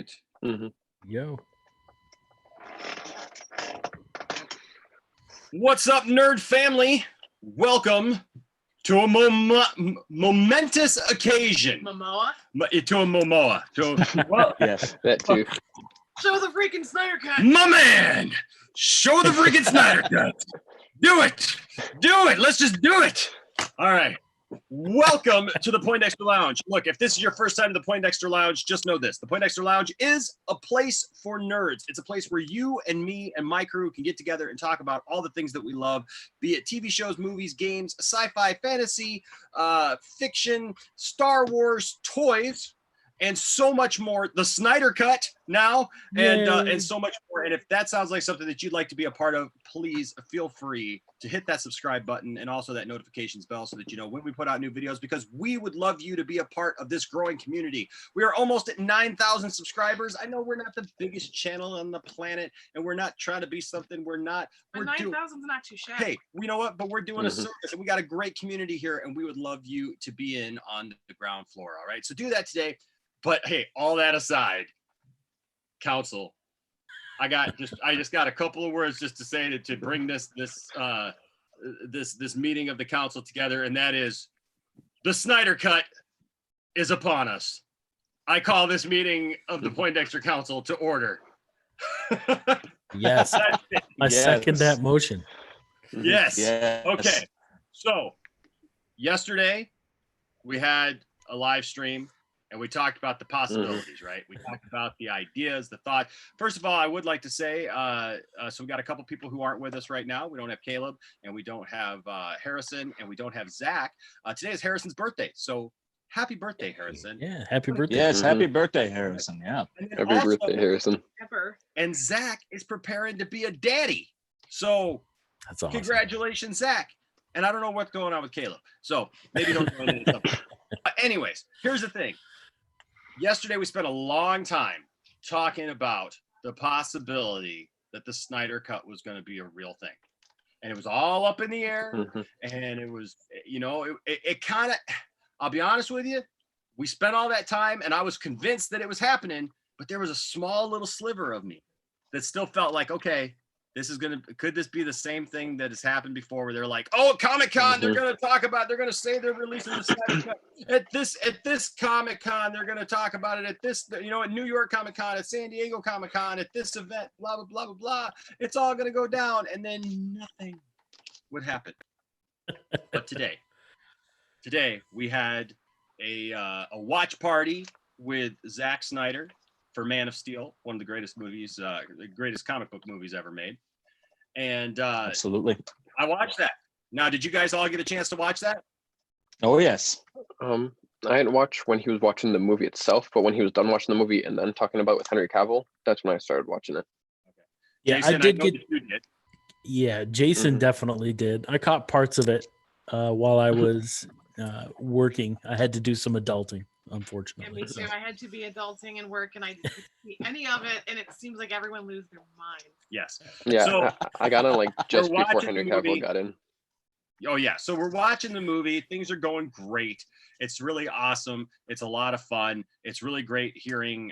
right. Yo. What's up, nerd family? Welcome to a momentous occasion. Momoa? To a Momoa. Well, Yes, that too. Show the freaking Snyder cut! my man! Show the freaking Snyder cut! Do it! Do it! Let's just do it! All right. Welcome to the Poindexter Lounge. Look, if this is your first time to the Poindexter Lounge, just know this. The Poindexter Lounge is a place for nerds. It's a place where you and me and my crew can get together and talk about all the things that we love, be it TV shows, movies, games, sci-fi, fantasy, fiction, Star Wars, toys, and so much more. The Snyder cut now, and so much more. And if that sounds like something that you'd like to be a part of, please feel free to hit that subscribe button and also that notifications bell so that you know when we put out new videos, because we would love you to be a part of this growing community. We are almost at 9,000 subscribers. I know we're not the biggest channel on the planet, and we're not trying to be something we're not. But 9,000's not too shabby. Hey, you know what? But we're doing a service, and we got a great community here, and we would love you to be in on the ground floor. All right, so do that today. But hey, all that aside, council, I just got a couple of words just to say to bring this meeting of the council together, and that is the Snyder cut is upon us. I call this meeting of the Poindexter Council to order. Yes, I second that motion. Yes. Okay. So yesterday we had a live stream. And we talked about the possibilities, right? We talked about the ideas, the thought. First of all, I would like to say, so we got a couple people who aren't with us right now. We don't have Caleb, and we don't have Harrison, and we don't have Zack. Today is Harrison's birthday, so happy birthday, Harrison. Yeah, happy birthday. Yes, happy birthday, Harrison. Yeah. Happy birthday, Harrison. Ever. And Zack is preparing to be a daddy. So That's awesome. Congratulations, Zack. And I don't know what's going on with Caleb. So maybe don't go into something. Anyways, here's the thing. Yesterday, we spent a long time talking about the possibility that the Snyder cut was going to be a real thing. And it was all up in the air. And it was, it kind of, I'll be honest with you, we spent all that time and I was convinced that it was happening, but there was a small little sliver of me that still felt like, okay, could this be the same thing that has happened before where they're like, oh, Comic-Con, they're going to say they're releasing the Snyder cut. At this Comic-Con, they're going to talk about it at this, at New York Comic-Con, at San Diego Comic-Con, at this event, blah, blah, blah, blah, blah. It's all going to go down. And then nothing would happen. But today we had a watch party with Zack Snyder for Man of Steel, one of the greatest movies, the greatest comic book movies ever made. And Absolutely. I watched that. Now, did you guys all get a chance to watch that? Oh, yes. I hadn't watched when he was watching the movie itself, but when he was done watching the movie and then talking about it with Henry Cavill, that's when I started watching it. Okay. Yeah, Jason, I did know get. that you did. Yeah, Jason definitely did. I caught parts of it while I was working. I had to do some adulting, Yeah, unfortunately. me too. I had to be adulting and work, and I didn't see any of it, and it seems like everyone lose their mind. Yes. Yeah, So- I got in like just We're before watching Henry the movie. Cavill got in. Oh yeah, so we're watching the movie. Things are going great. It's really awesome. It's a lot of fun. It's really great hearing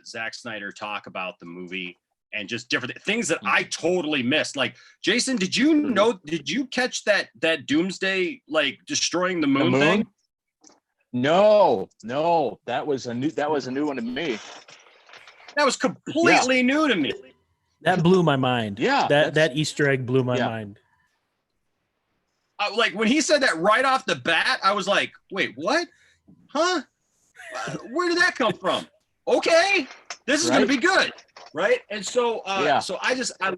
Zack Snyder talk about the movie and just different things that I totally missed. Like, Jason, did you catch that Doomsday like destroying the moon thing? No, that was a new one to me. That was completely new to me. That blew my mind. Yeah, that Easter egg blew my mind. Like when he said that right off the bat, I was like, wait, what? Huh? Where did that come from? Okay, this is going to be good. Right. And so, so I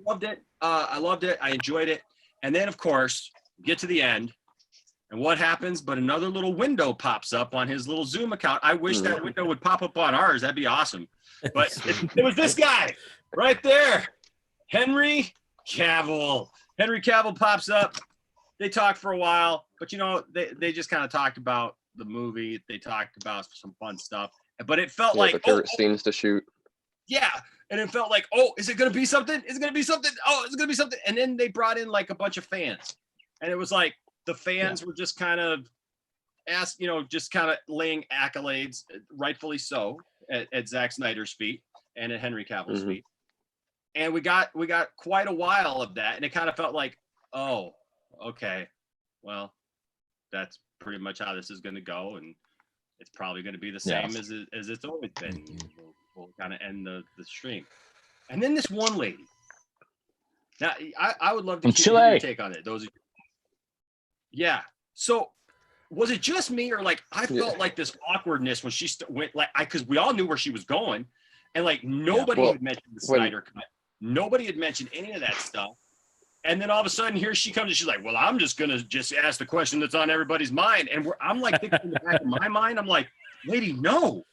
loved it. I loved it. I enjoyed it. And then, of course, get to the end. And what happens? But another little window pops up on his little Zoom account. I wish that window would pop up on ours. That'd be awesome. But it was this guy right there, Henry Cavill. Henry Cavill pops up. They talked for a while, but they just kind of talked about the movie. They talked about some fun stuff, but it felt like the favorite scenes to shoot. Yeah, and it felt like, oh, is it going to be something? Is it going to be something? Oh, it's going to be something. And then they brought in like a bunch of fans, and it was like the fans were just kind of just kind of laying accolades, rightfully so, at Zack Snyder's feet. and a Henry Cavill Mhm. speech. And we got quite a while of that, and it kind of felt like, oh, okay, well, that's pretty much how this is going to go, and it's probably going to be the same as it's always been. We'll kind of end the stream, and then this one lady. Now, I would love to hear your take on it. Yeah. So, was it just me, or like I felt like this awkwardness when she went because we all knew where she was going, and like nobody had mentioned the Snyder cut. Nobody had mentioned any of that stuff. And then all of a sudden, here she comes and she's like, well, I'm just going to just ask the question that's on everybody's mind. And I'm like thinking in the back of my mind, I'm like, lady, no,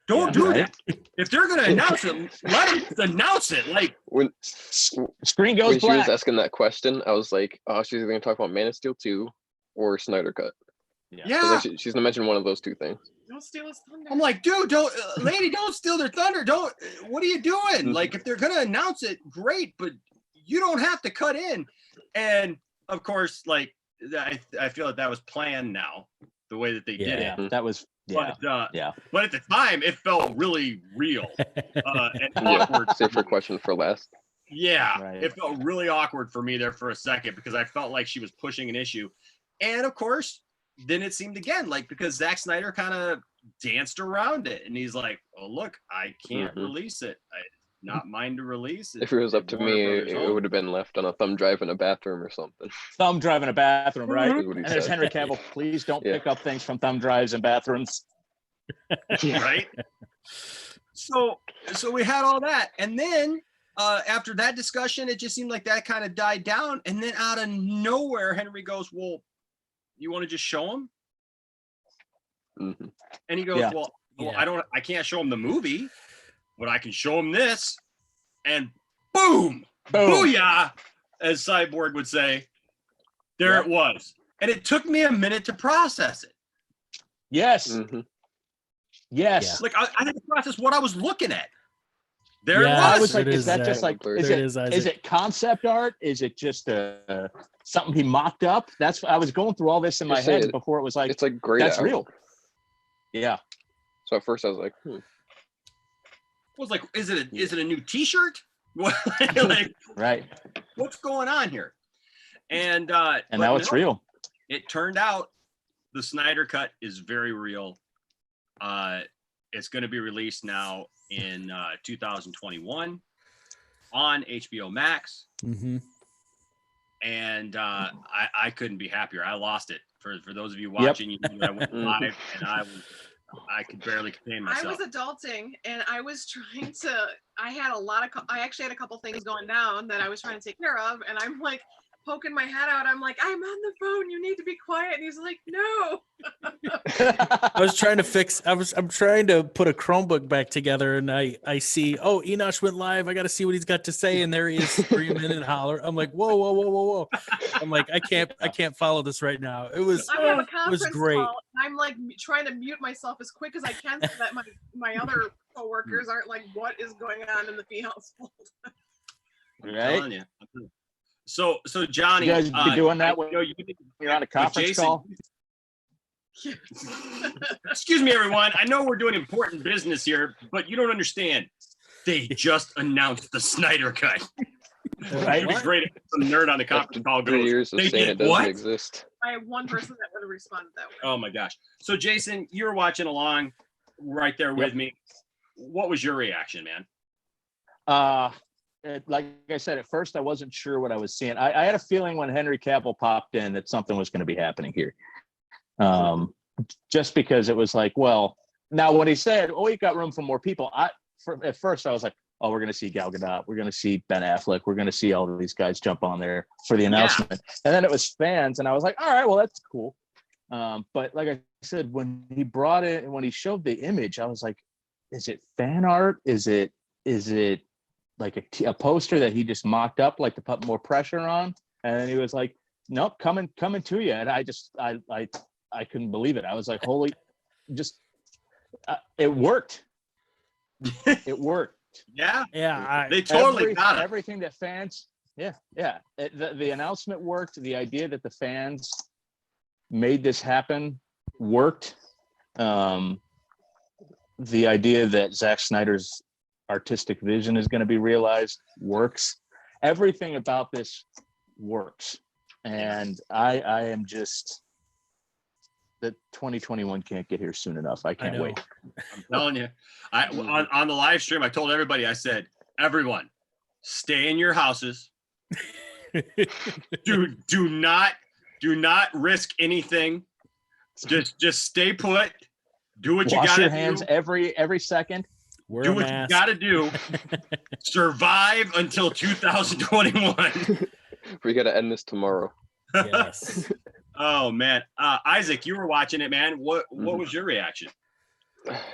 don't do that. If they're going to announce it, let them announce it. Like When Screen goes when she was black. asking that question, I was like, oh, she's going to talk about Man of Steel 2 or Snyder Cut. Yeah. Like she's going to mention one of those two things. Don't steal his thunder. I'm like, dude, lady, don't steal their thunder. What are you doing? Like, if they're going to announce it, great, but you don't have to cut in. And of course, like, I feel that was planned now, the way that they did it. Yeah, that was, But at the time, it felt really real and awkward. Save for question for last. Yeah, It felt really awkward for me there for a second because I felt like she was pushing an issue. And of course, then it seemed again, like, because Zack Snyder kind of danced around it. And he's like, oh, look, I can't release it. Not mine to release. If it was up to me, it would have been left on a thumb drive in a bathroom or something. Thumb drive in a bathroom, right? And there's Henry Cavill. Please don't pick up things from thumb drives in bathrooms. Right? So we had all that. And then after that discussion, it just seemed like that kind of died down. And then out of nowhere, Henry goes, well, you want to just show him? Mm-hmm. And he goes, well, I can't show him the movie, but I can show him this. And boom, booyah, as Cyborg would say. There it was. And it took me a minute to process it. Yes. Mm-hmm. Yes. Like I had to process what I was looking at. There it was. I was like, is that just like, is it concept art? Is it just something he mocked up? I was going through all this in my head before it was like, it's like great. That's real. Yeah. So at first I was like, I was like, is it a new T-shirt? Like, right. What's going on here? And now it's real. It turned out the Snyder Cut is very real. It's going to be released now in 2021 on HBO Max. Mm-hmm. And I couldn't be happier. I lost it. For those of you watching, you know that I went live and I could barely contain myself. I was adulting and I was trying to. I actually had a couple things going down that I was trying to take care of, and I'm like poking my head out. I'm like, I'm on the phone. You need to be quiet. And he's like, no. I'm trying to put a Chromebook back together, and I see, Enosh went live. I got to see what he's got to say, and there he is screaming and holler. I'm like, whoa. I'm like, I can't follow this right now. It was great. Call, I'm like trying to mute myself as quick as I can so that my other coworkers aren't like, what is going on in the females fold? Right. So Johnny, you guys be doing that when you're on a conference call. Excuse me, everyone. I know we're doing important business here, but you don't understand. They just announced the Snyder Cut. Right? It'd be great if some nerd on the conference call goes, 3 years of saying it doesn't exist. I have one person that would have responded that way. Oh my gosh. So Jason, you're watching along right there with me. What was your reaction, man? Like I said, at first I wasn't sure what I was seeing. I had a feeling when Henry Cavill popped in that something was going to be happening here. Just because it was like, well, now when he said, you got room for more people, at first I was like, we're going to see Gal Gadot, we're going to see Ben Affleck, we're going to see all of these guys jump on there for the announcement. And then it was fans, and I was like, all right, well, that's cool. But like I said, when he brought it and when he showed the image, I was like, is it fan art? Is it like a poster that he just mocked up, like to put more pressure on? And then he was like, nope, coming to you. And I couldn't believe it. I was like, it worked. It worked. Yeah. They totally got it. Everything that fans, the announcement worked. The idea that the fans made this happen worked. The idea that Zack Snyder's artistic vision is going to be realized, works. Everything about this works. And I am just, that 2021 can't get here soon enough. I can't wait. I'm telling you, on the live stream, I told everybody, I said, everyone, stay in your houses. do not risk anything. Just stay put. Do what you gotta do. Wash your hands every second. Do what you gotta do. Survive until 2021. We gotta end this tomorrow. Yes. Oh man, Isaac, you were watching it, man. What was your reaction?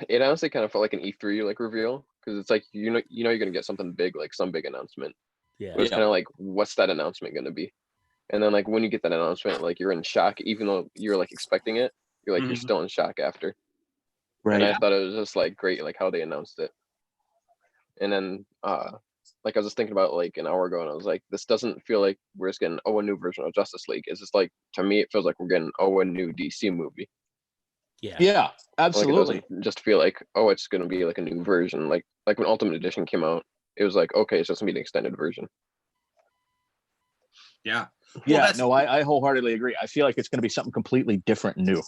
It honestly kind of felt like an E3 like reveal, because it's like you know you're gonna get something big, like some big announcement. Yeah. It was kind of like, what's that announcement gonna be? And then like when you get that announcement, like you're in shock, even though you're like expecting it. You're like you're still in shock after. Right. And I thought it was just like great, like how they announced it. And then like I was just thinking about like an hour ago, and I was like, this doesn't feel like we're just getting a new version of Justice League. It's just like, to me, it feels like we're getting a new DC movie. Yeah, absolutely. Like, it doesn't just feel like, oh, it's gonna be like a new version. Like when Ultimate Edition came out, it was like, okay, it's just gonna be an extended version. Yeah. Yeah, no, I wholeheartedly agree. I feel like it's going to be something completely different and new.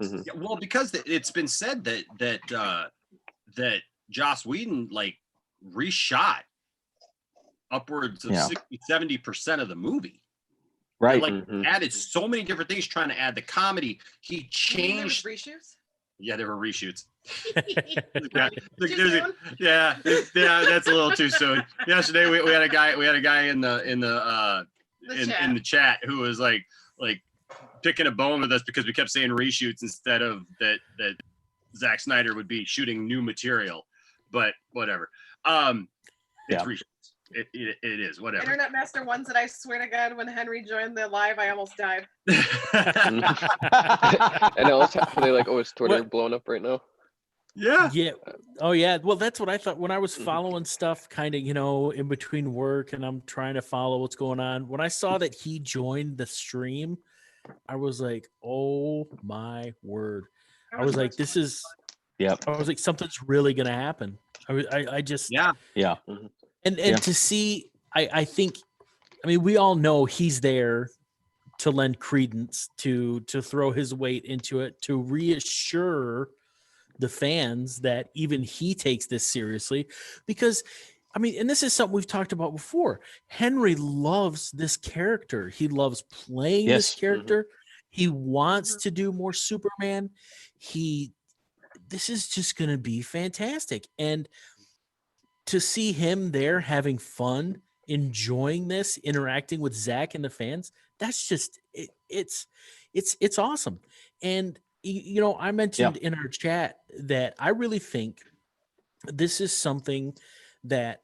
Yeah, well, because it's been said that Joss Whedon like reshot upwards of 60-70% of the movie. Right. Like added so many different things, trying to add the comedy. He changed reshoots. Yeah, there were reshoots. Yeah, that's a little too soon. Yesterday we had a guy in the chat who was like picking a bone with us because we kept saying reshoots instead of that Zack Snyder would be shooting new material. But whatever. It's reshoots. It is whatever. Internet Master ones that I swear to God, when Henry joined the live, I almost died. And also, are they like, oh, is Twitter blowing up right now? Yeah. Yeah. Oh yeah. Well, that's what I thought when I was following stuff kind of, in between work, and I'm trying to follow what's going on. When I saw that he joined the stream, I was like, oh my word. I was like, this is, I was like, something's really going to happen. I just, And to see, I think, we all know he's there to lend credence, to throw his weight into it, to reassure the fans that even he takes this seriously, because and this is something we've talked about before. Henry loves this character. He loves playing this character. He wants to do more Superman. This is just going to be fantastic. And to see him there having fun, enjoying this, interacting with Zack and the fans, that's just it's awesome. And I mentioned in our chat that I really think this is something that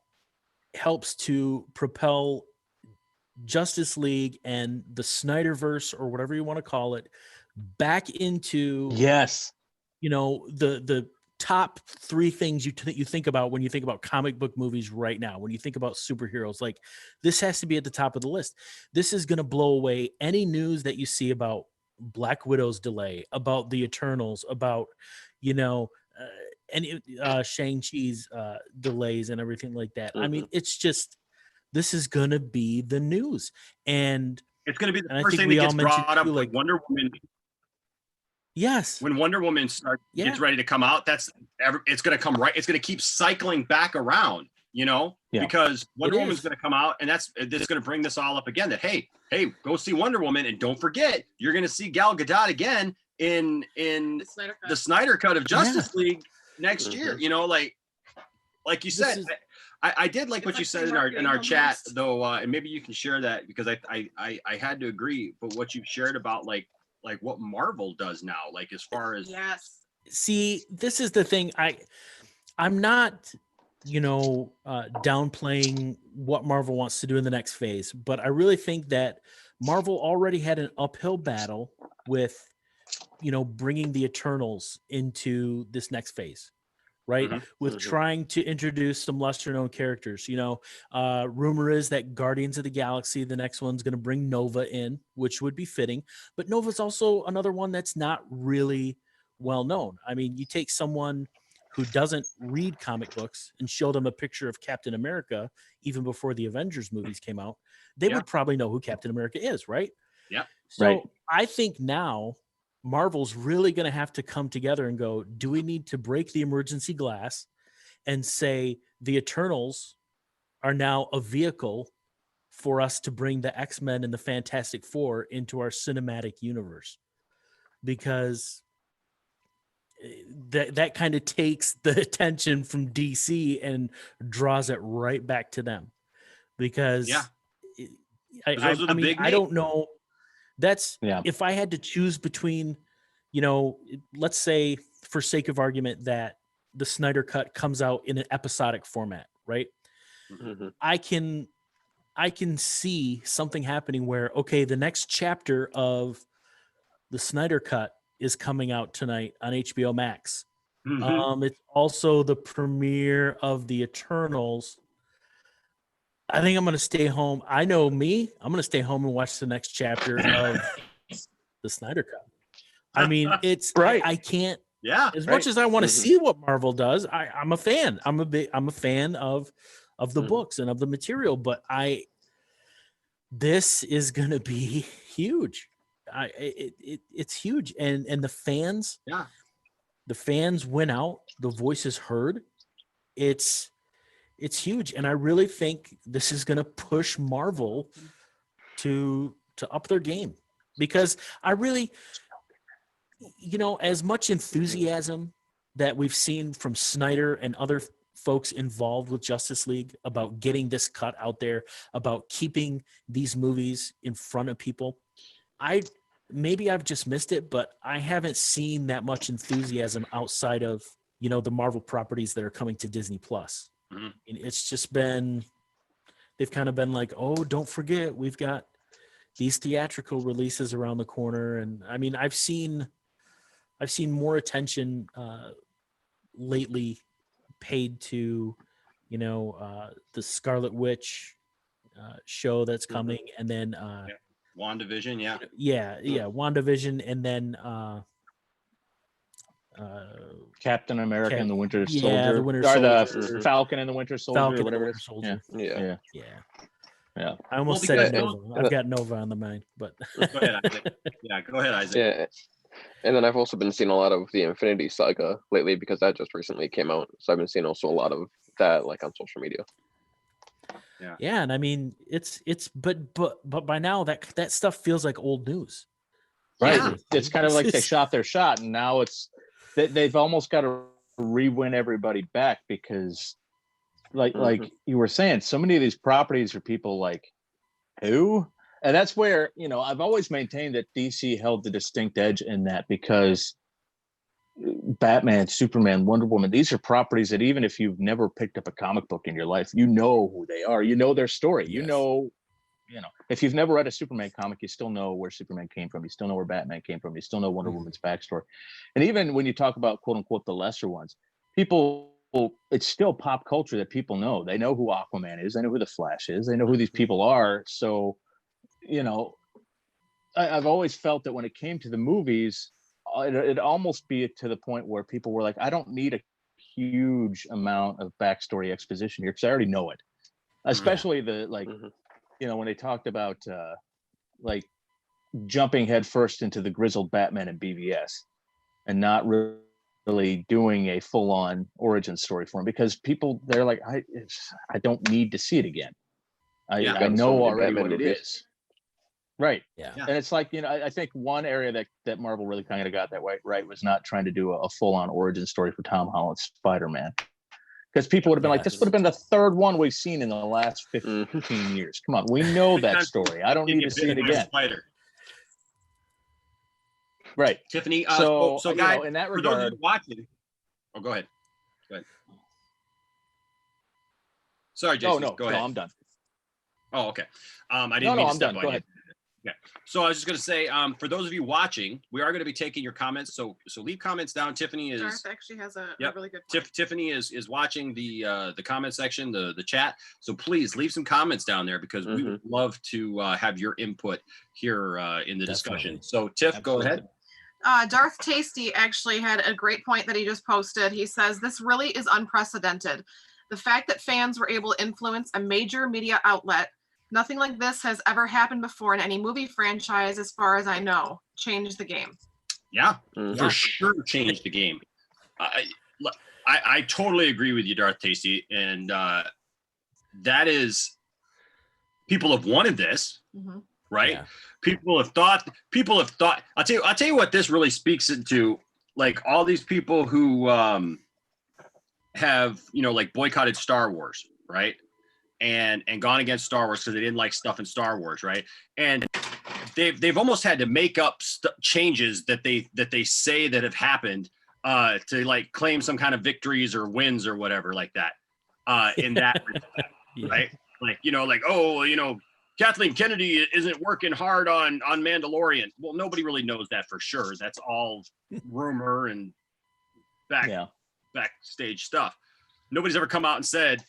helps to propel Justice League and the Snyderverse, or whatever you want to call it, back into the top three things you think about when you think about comic book movies right now. When you think about superheroes, like, this has to be at the top of the list. This is going to blow away any news that you see about Black Widow's delay, about the Eternals, about Shang-Chi's delays and everything like that. It's just, this is gonna be the news, and it's gonna be the first thing that gets brought up, like Wonder Woman. Yes, when Wonder Woman gets ready to come out, it's gonna come right. It's gonna keep cycling back around, because Wonder Woman's gonna come out, and that's gonna bring this all up again. That hey, go see Wonder Woman, and don't forget, you're gonna see Gal Gadot again in the Snyder cut of Justice League next year. Like you said. I did like what you said in our chat, though, and maybe you can share that, because I had to agree. But what you shared about like what Marvel does now, like as far as see, this is the thing. I'm not downplaying what Marvel wants to do in the next phase, but I really think that Marvel already had an uphill battle with bringing the Eternals into this next phase. Right. With trying to introduce some lesser known characters, rumor is that Guardians of the Galaxy, the next one's going to bring Nova in, which would be fitting. But Nova's also another one that's not really well known. You take someone who doesn't read comic books and show them a picture of Captain America even before the Avengers movies came out, they would probably know who Captain America is, right? Yeah. So I think now Marvel's really going to have to come together and go, do we need to break the emergency glass and say the Eternals are now a vehicle for us to bring the X-Men and the Fantastic Four into our cinematic universe? Because that kind of takes the attention from DC and draws it right back to them. Because I mean, I don't know. That's if I had to choose between, let's say for sake of argument that the Snyder Cut comes out in an episodic format, right? Mm-hmm. I can see something happening where, okay, the next chapter of the Snyder Cut is coming out tonight on HBO Max. Mm-hmm. It's also the premiere of the Eternals. I think I'm going to stay home. I know me. I'm going to stay home and watch the next chapter of the Snyder Cut. I mean, it's right. I can't. Yeah. As much as I want to Mm-hmm. see what Marvel does, I'm a fan. I'm a fan of the books and of the material. But this is going to be huge. It's huge, and the fans. Yeah. The fans went out. The voices heard. It's huge, and I really think this is going to push Marvel to up their game, because I really, as much enthusiasm that we've seen from Snyder and other folks involved with Justice League about getting this cut out there, about keeping these movies in front of people, maybe I've just missed it, but I haven't seen that much enthusiasm outside of, the Marvel properties that are coming to Disney Plus. Mm-hmm. It's just been, they've kind of been like, oh, don't forget, we've got these theatrical releases around the corner. And I mean, I've seen more attention lately paid to, the Scarlet Witch show that's coming. And then WandaVision. WandaVision. And then Captain America and the Winter Soldier, the Winter or Soldier. the Falcon and the Winter Soldier, or whatever it is. Soldier. Yeah. I almost said Nova. I've got Nova on the mind, but Go ahead, Isaac. Go ahead, Isaac. Yeah. And then I've also been seeing a lot of the Infinity Saga lately, because that just recently came out. So I've been seeing also a lot of that, like, on social media. Yeah, and I mean, it's but by now that stuff feels like old news. Right. Yeah. It's kind of like they shot their shot, and now they've almost got to re-win everybody back, because like you were saying, so many of these properties are people like, who? And that's where, I've always maintained that DC held the distinct edge in that, because Batman, Superman, Wonder Woman, these are properties that even if you've never picked up a comic book in your life, you know who they are, their story, if you've never read a Superman comic, you still know where Superman came from, you still know where Batman came from, you still know Wonder Woman's backstory. And even when you talk about quote unquote the lesser ones, it's still pop culture that people know. They know who Aquaman is, they know who the Flash is, they know who these people are. So I've always felt that when it came to the movies, it'd almost be to the point where people were like, I don't need a huge amount of backstory exposition here, because I already know it. Especially when they talked about like jumping headfirst into the grizzled Batman and BVS, and not really doing a full-on origin story for him, because they're like, I don't need to see it again. I know already what it is. Right. Yeah. And it's like, I think one area that Marvel really kind of got that right was not trying to do a full-on origin story for Tom Holland's Spider-Man. Because people would have been like, this would have been the third one we've seen in the last 15 years. Come on, we know that story. I don't need to see it again. Spider. Right. Tiffany, so guys, in that for regard, those of you watching, go ahead. Sorry, Jason. Go ahead. No, I'm done. Oh, okay. I didn't mean to I'm step done. on Go you. ahead. Yeah. So I was just going to say, for those of you watching, we are going to be taking your comments. So leave comments down. Tiffany is Darth actually has a really good point. Tiffany is watching the comment section, the chat. So please leave some comments down there, because we would love to have your input here in the discussion. So Tiff, go ahead. Darth Tasty actually had a great point that he just posted. He says, this really is unprecedented. The fact that fans were able to influence a major media outlet, nothing like this has ever happened before in any movie franchise, as far as I know. Changed the game. Yeah, Mhm. for sure changed the game. I totally agree with you, Darth Tasty. And that is, people have wanted this, right? Yeah. People have thought, I'll tell you what this really speaks into, like all these people who have, like boycotted Star Wars, right? And gone against Star Wars because they didn't like stuff in Star Wars, right? And they've almost had to make up changes that they say that have happened to like claim some kind of victories or wins or whatever like that. In that respect, right? Like Kathleen Kennedy isn't working hard on Mandalorian. Well, nobody really knows that for sure. That's all rumor and backstage stuff. Nobody's ever come out and said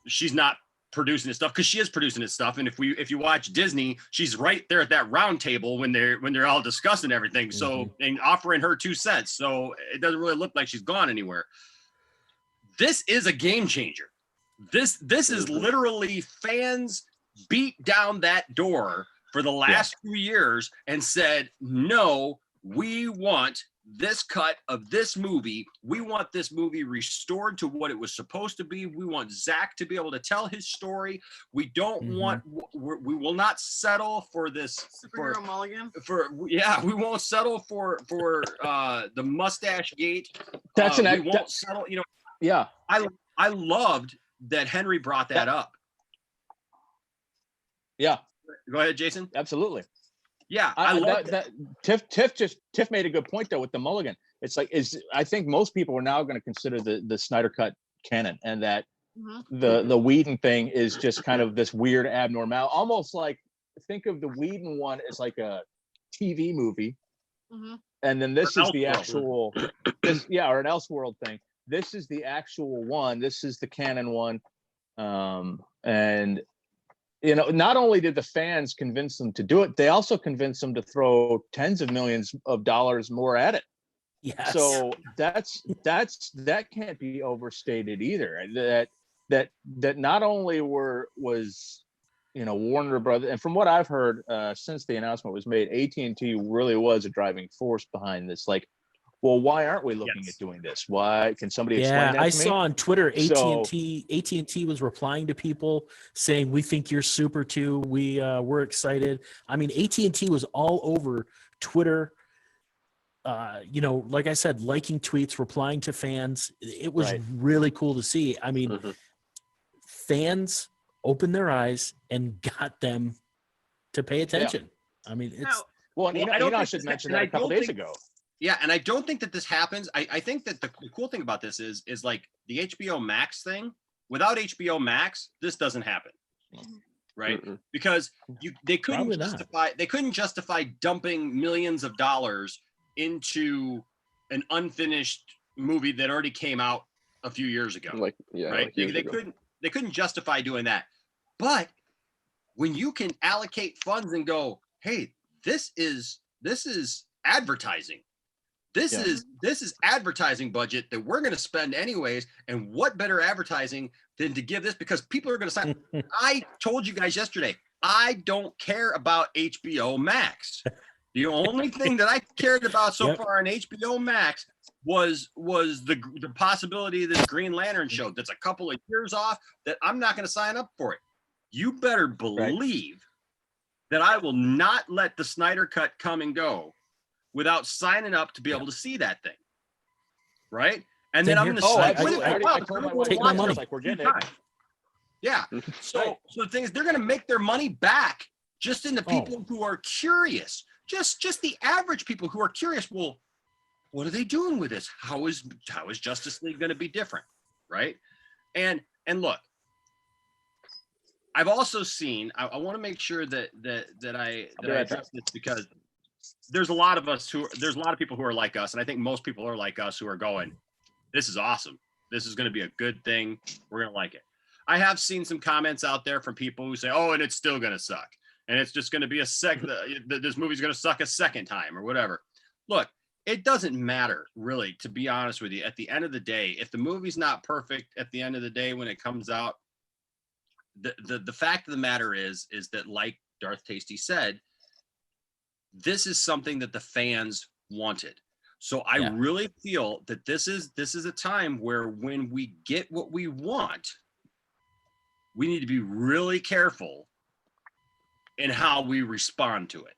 she's not producing this stuff, because she is producing this stuff. And if you watch Disney, she's right there at that round table when they're all discussing everything. So and offering her 2 cents. So it doesn't really look like she's gone anywhere. This is a game changer. This is literally fans beat down that door for the last few years and said, no, we want this cut of this movie. We want this movie restored to what it was supposed to be. We want Zack to be able to tell his story. We don't want, we will not settle for this Superhero mulligan. We won't settle for the mustache gate. That's we won't settle, I loved that Henry brought that up. Yeah. Go ahead, Jason. Absolutely. Yeah, I love that. Tiff made a good point though with the mulligan. It's like I think most people are now going to consider the Snyder cut canon, and that the Whedon thing is just kind of this weird abnormal, almost like think of the Whedon one as like a TV movie, and then this is the actual, or an Elseworld thing. This is the actual one. This is the canon one, and. Not only did the fans convince them to do it, they also convinced them to throw tens of millions of dollars more at it. Yes. So that can't be overstated either. That not only was Warner Brothers, and from what I've heard since the announcement was made, AT&T really was a driving force behind this. Like, well, why aren't we looking at doing this? Why can somebody explain that to me? I saw on Twitter AT&T was replying to people saying, we think you're super too. We're excited. I mean, AT&T was all over Twitter. Like I said, liking tweets, replying to fans. It was really cool to see. I mean, fans opened their eyes and got them to pay attention. Yeah. I mean, it's I should mention that a couple days ago. Yeah, and I don't think that this happens. I think that the cool thing about this is like the HBO Max thing. Without HBO Max, this doesn't happen, right? Because they couldn't justify dumping millions of dollars into an unfinished movie that already came out a few years ago. They couldn't justify doing that. But when you can allocate funds and go, hey, this is advertising. This is advertising budget that we're going to spend anyways. And what better advertising than to give this, because people are going to sign. I told you guys yesterday, I don't care about HBO Max. The only thing that I cared about so far on HBO Max was the possibility of this Green Lantern show that's a couple of years off, that I'm not going to sign up for it. You better believe that I will not let the Snyder cut come and go without signing up to be able to see that thing, right? And then I'm going to say, take my money. Like we're getting it. Yeah. So the thing is, they're going to make their money back just in the people who are curious, just the average people who are curious. Well, what are they doing with this? How is Justice League going to be different, right? And look, I've also seen. I want to make sure that I address this, because there's a lot of people who are like us, and I think most people are like us, who are going, this is awesome. This is going to be a good thing. We're going to like it. I have seen some comments out there from people who say, oh, and it's still going to suck. And it's just going to be this movie's going to suck a second time or whatever. Look, it doesn't matter really, to be honest with you. At the end of the day, if the movie's not perfect at the end of the day when it comes out, the fact of the matter is that, like Darth Tasty said, this is something that the fans wanted. So I really feel that this is a time where when we get what we want, we need to be really careful in how we respond to it.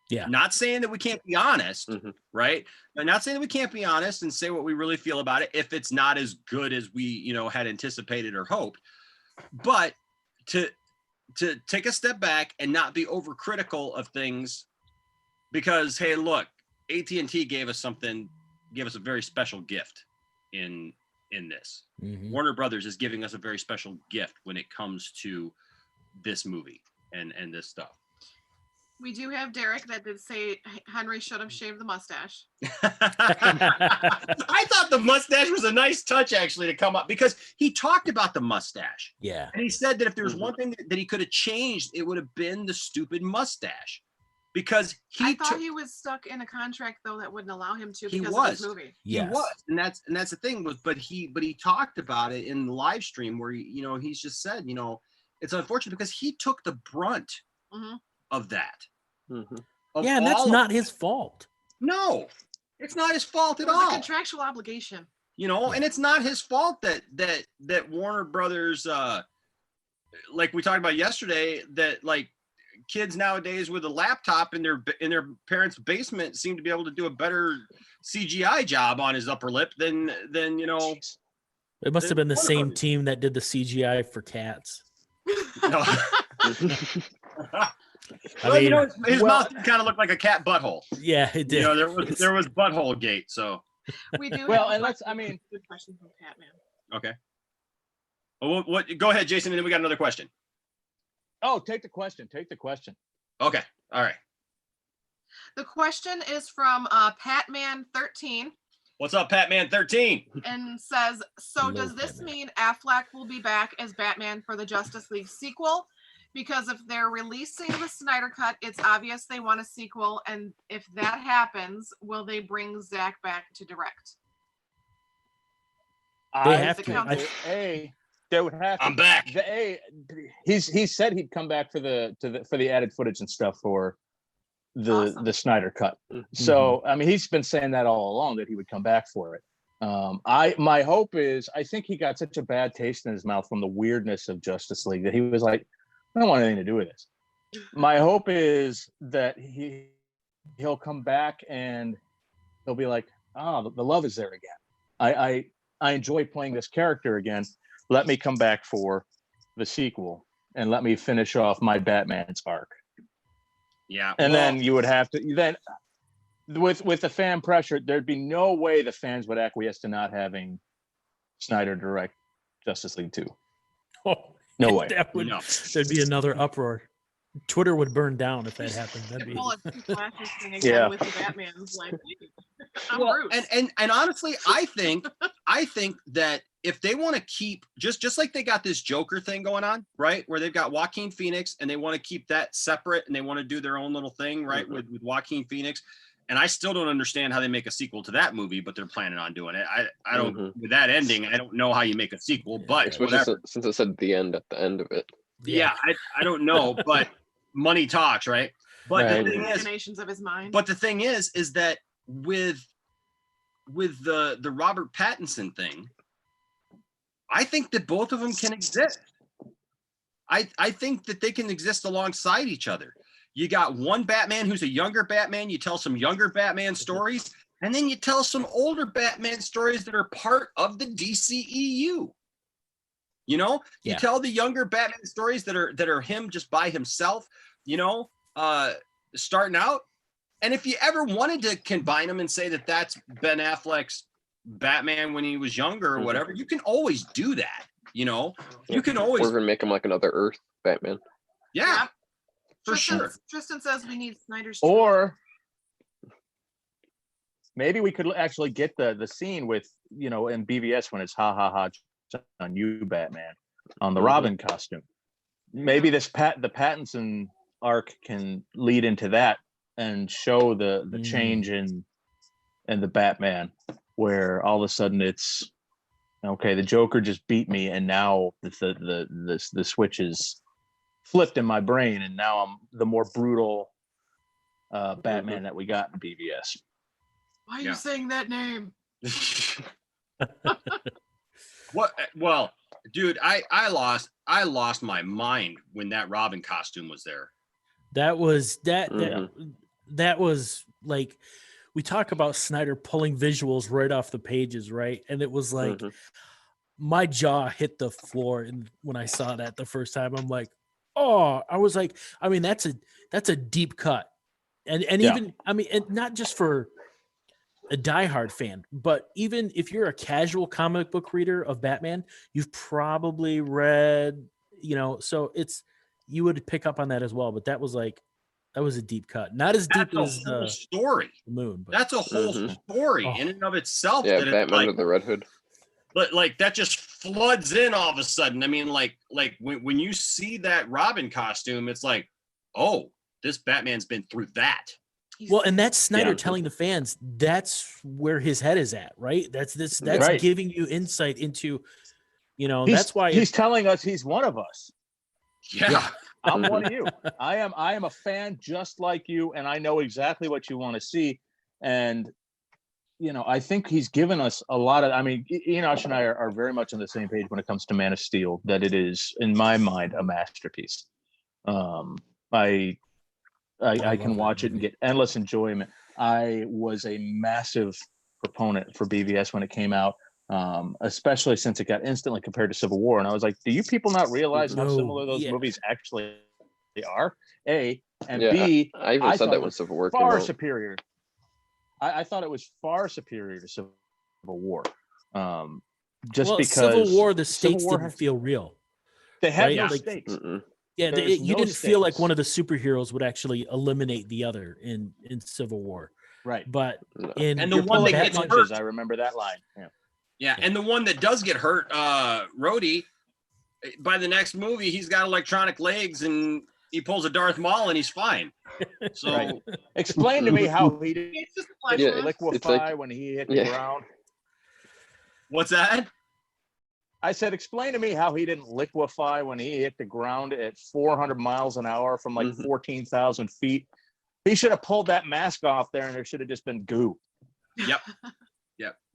Yeah. Not saying that we can't be honest, right? I'm not saying that we can't be honest and say what we really feel about it if it's not as good as we, had anticipated or hoped. But to take a step back and not be overcritical of things, because hey, look, AT&T gave us a very special gift in this. Warner Brothers is giving us a very special gift when it comes to this movie and this stuff. We do have Derek that did say Henry should have shaved the mustache. I thought the mustache was a nice touch actually to come up, because he talked about the mustache. Yeah. And he said that if there was one thing that he could have changed, it would have been the stupid mustache. Because I thought he was stuck in a contract though that wouldn't allow him to because of his movie. Yes. He was. And that's the thing but he talked about it in the live stream where he's just said, it's unfortunate because he took the brunt of that. And that's not his fault. No, it's not his fault at all. It's a contractual obligation. And it's not his fault that Warner Brothers, like we talked about yesterday, that like kids nowadays with a laptop in their parents' basement seem to be able to do a better CGI job on his upper lip than It must have been the same team that did the CGI for Cats. No. I mean, his mouth kind of looked like a cat butthole. Yeah, it did. There was butthole gate. So we do. Good question from Catman. Okay. Well, what? Go ahead, Jason, and then we got another question. Oh, take the question. Okay. All right. The question is from Patman13. What's up, Patman13? And says, so does this mean Affleck will be back as Batman for the Justice League sequel? Because if they're releasing the Snyder Cut, it's obvious they want a sequel. And if that happens, will they bring Zack back to direct? They have to. They would have to. I'm back. He said he'd come back for the added footage and stuff for the Snyder Cut. So I mean, he's been saying that all along that he would come back for it. My hope is, I think he got such a bad taste in his mouth from the weirdness of Justice League that he was like, I don't want anything to do with this. My hope is that he'll come back and he'll be like, the love is there again. I enjoy playing this character again. Let me come back for the sequel and let me finish off my Batman's arc. Yeah. And then you would have to with the fan pressure, there'd be no way the fans would acquiesce to not having Snyder direct Justice League 2. Oh, no way. There'd be another uproar. Twitter would burn down if that happened. That'd be with the Batman's like, and honestly, I think that if they want to keep just like they got this Joker thing going on, right, where they've got Joaquin Phoenix and they want to keep that separate and they want to do their own little thing, right, with Joaquin Phoenix. And I still don't understand how they make a sequel to that movie, but they're planning on doing it. I don't with that ending. I don't know how you make a sequel, but since it said the end at the end of it. Yeah, I don't know, but money talks, right? But the thing is, of his mind. But the thing is that with the Robert Pattinson thing, I think that both of them can exist. I think that they can exist alongside each other. You got one Batman who's a younger Batman. You tell some younger Batman stories, and then you tell some older Batman stories that are part of the DCEU. You tell the younger Batman stories that are him just by himself, starting out. And if you ever wanted to combine them and say that that's Ben Affleck's Batman when he was younger or whatever, you can always do that. You can always or make him like another Earth Batman. Yeah. For sure. Tristan says we need Snyder's. Or maybe we could actually get the scene with, in BVS when it's ha ha ha on you, Batman, on the Robin costume. Maybe the Pattinson arc can lead into that and show the change in the Batman, where all of a sudden it's okay, the Joker just beat me, and now the switch is flipped in my brain, and now I'm the more brutal Batman that we got in BVS. Why are you saying that name? What? Well, dude, I lost my mind when that Robin costume was there. That was Mhm. that was like, we talk about Snyder pulling visuals right off the pages, right? And it was like Mhm. my jaw hit the floor, and when I saw that the first time, I'm like, oh, I was like, I mean, that's a deep cut, and Yeah. even, I mean, and not just for a diehard fan, but even if you're a casual comic book reader of Batman, you've probably read, so you would pick up on that as well. But that was a deep cut, not as deep That's a as whole story. the Moon, but That's a whole Mhm. story Oh. in and of itself. Yeah, that it's Batman like, with the Red Hood. but like that just floods in all of a sudden. I mean, like when you see that Robin costume, it's like, oh, this Batman's been through that. well, and that's Snyder Yeah. telling the fans that's where his head is at, right? That's Right. giving you insight into, He's, that's why he's telling us he's one of us. Yeah. I'm one of you. I am a fan just like you, and I know exactly what you want to see. And I think he's given us a lot of. I mean, Enoch and I are very much on the same page when it comes to Man of Steel. That it is, in my mind, a masterpiece. I can watch it and get endless enjoyment. I was a massive proponent for BVS when it came out, especially since it got instantly compared to Civil War. And I was like, do you people not realize how No, similar those yeah. movies actually are? A, and Yeah, B, I even I said thought that it when was Civil War came far out. superior. I thought it was far superior to Civil War. Just well, because Civil War, the Civil stakes War didn't has- feel real. they had Right? no Like- stakes. Mm-mm. Yeah, There's you no didn't feel like stakes. one of the superheroes would actually eliminate the other in Civil War. Right. But No. in And the You're one pulling that head gets punches. hurt. I remember that line. Yeah. Yeah, and the one that does get hurt, Rhodey, by the next movie, he's got electronic legs and he pulls a Darth Maul and he's fine. So Right. Explain to me how he did It's just a flash Yeah, wound. liquefy it's like- when he hit the Yeah. ground. what's that? I said, explain to me how he didn't liquefy when he hit the ground at 400 miles an hour from like Mhm. 14,000 feet. He should have pulled that mask off there, and there should have just been goo. Yep.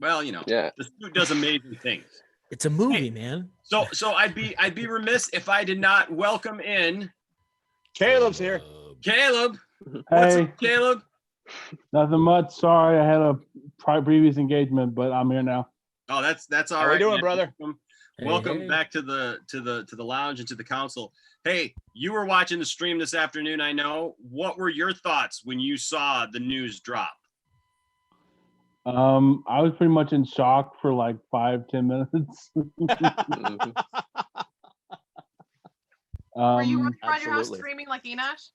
Well, Yeah. the suit does amazing things. it's a movie, man. So I'd be remiss if I did not welcome in Caleb's here. Caleb. What's Hey, up, Caleb? nothing much. Sorry, I had a previous engagement, but I'm here now. Oh, that's all How right. we doing, man. brother? Welcome Hey. back to the lounge and to the council. Hey, you were watching the stream this afternoon, I know. What were your thoughts when you saw the news drop? I was pretty much in shock for like 5-10 minutes. Mhm. Were you running around your house absolutely. screaming like Enosh?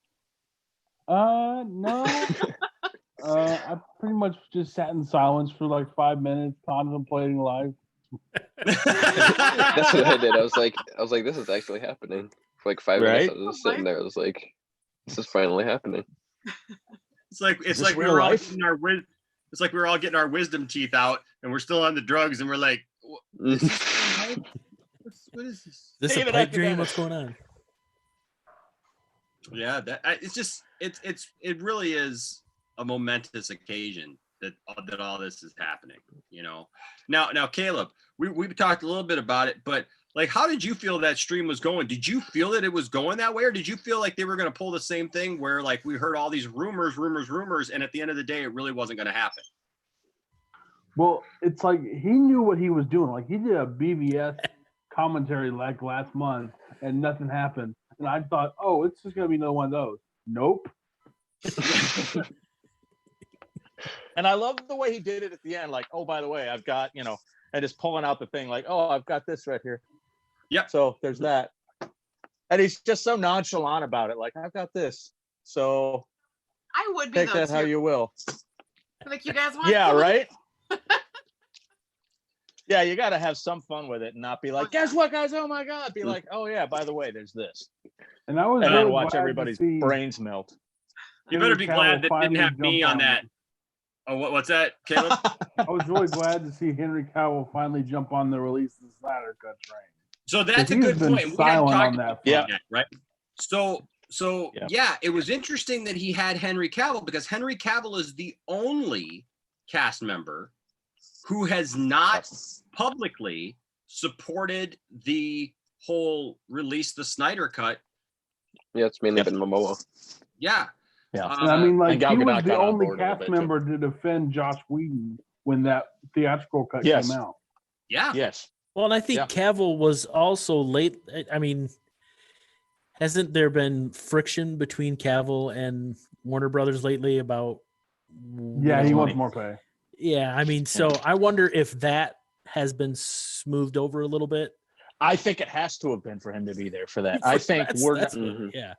No. I pretty much just sat in silence for like 5 minutes, contemplating life. That's what I did. I was like, this is actually happening. For like 5 minutes, I Right? was just sitting there. I was like, this is finally happening. It's like this real we're all life? getting it's like we're all getting our wisdom teeth out and we're still on the drugs and we're like, what is this? Is this a David pipe dream? Academic. What's going on? Yeah, it's just it really is a momentous occasion that all this is happening. Now Caleb, we've talked a little bit about it, but like, how did you feel that stream was going? Did you feel that it was going that way, or did you feel like they were going to pull the same thing where like we heard all these rumors, and at the end of the day, it really wasn't going to happen? Well, it's like he knew what he was doing. Like he did a BVS commentary like last month, and nothing happened. And I thought, oh, it's just gonna be another one of those. Nope. And I love the way he did it at the end. Like, oh, by the way, I've got, and just pulling out the thing like, oh, I've got this right here. Yep. So there's that. And he's just so nonchalant about it. Like, I've got this. So I would be take though that how too. you will. Like, you guys want? Yeah, some of right? Yeah, you got to have some fun with it and not be like, guess what, guys? Oh, my God. Be like, oh, yeah, by the way, there's this. And I was And really then watch glad to everybody's see- brains melt. You better be glad that didn't have me on jump that. Oh, what's that, Caleb? I was really glad to see Henry Cavill finally jump on the release of the Snyder Cut train. So that's a He's good been point. We hadn't silent talked on that about front. that, right? So yeah, it was interesting that he had Henry Cavill because Henry Cavill is the only cast member who has not publicly supported the whole release the Snyder Cut. Yeah, it's mainly been Momoa. Yeah. Yeah. And I mean, like, and Gal he was Gadot the got on only board a little cast bit, too. member to defend Joss Whedon when that theatrical cut Yes. came out. Yeah. Yes. Well, and I think Cavill was also late. I mean, hasn't there been friction between Cavill and Warner Brothers lately about? Yeah, he wants money. more pay. Yeah, I mean, so I wonder if that has been smoothed over a little bit. I think it has to have been for him to be there for that. I think yeah.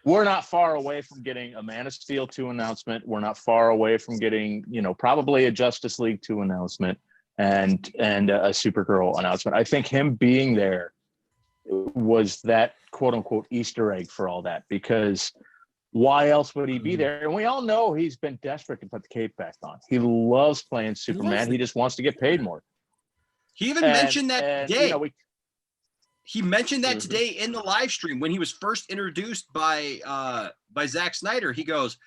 We're not far away from getting a Man of Steel 2 announcement. We're not far away from getting, probably a Justice League 2 announcement and a Supergirl announcement. I think him being there was that quote unquote Easter egg for all that, because why else would he be there? And we all know he's been desperate to put the cape back on. He loves playing Superman. He just wants to get paid more. He even mentioned that today. He mentioned that Mhm. today in the live stream when he was first introduced by Zack Snyder. He goes,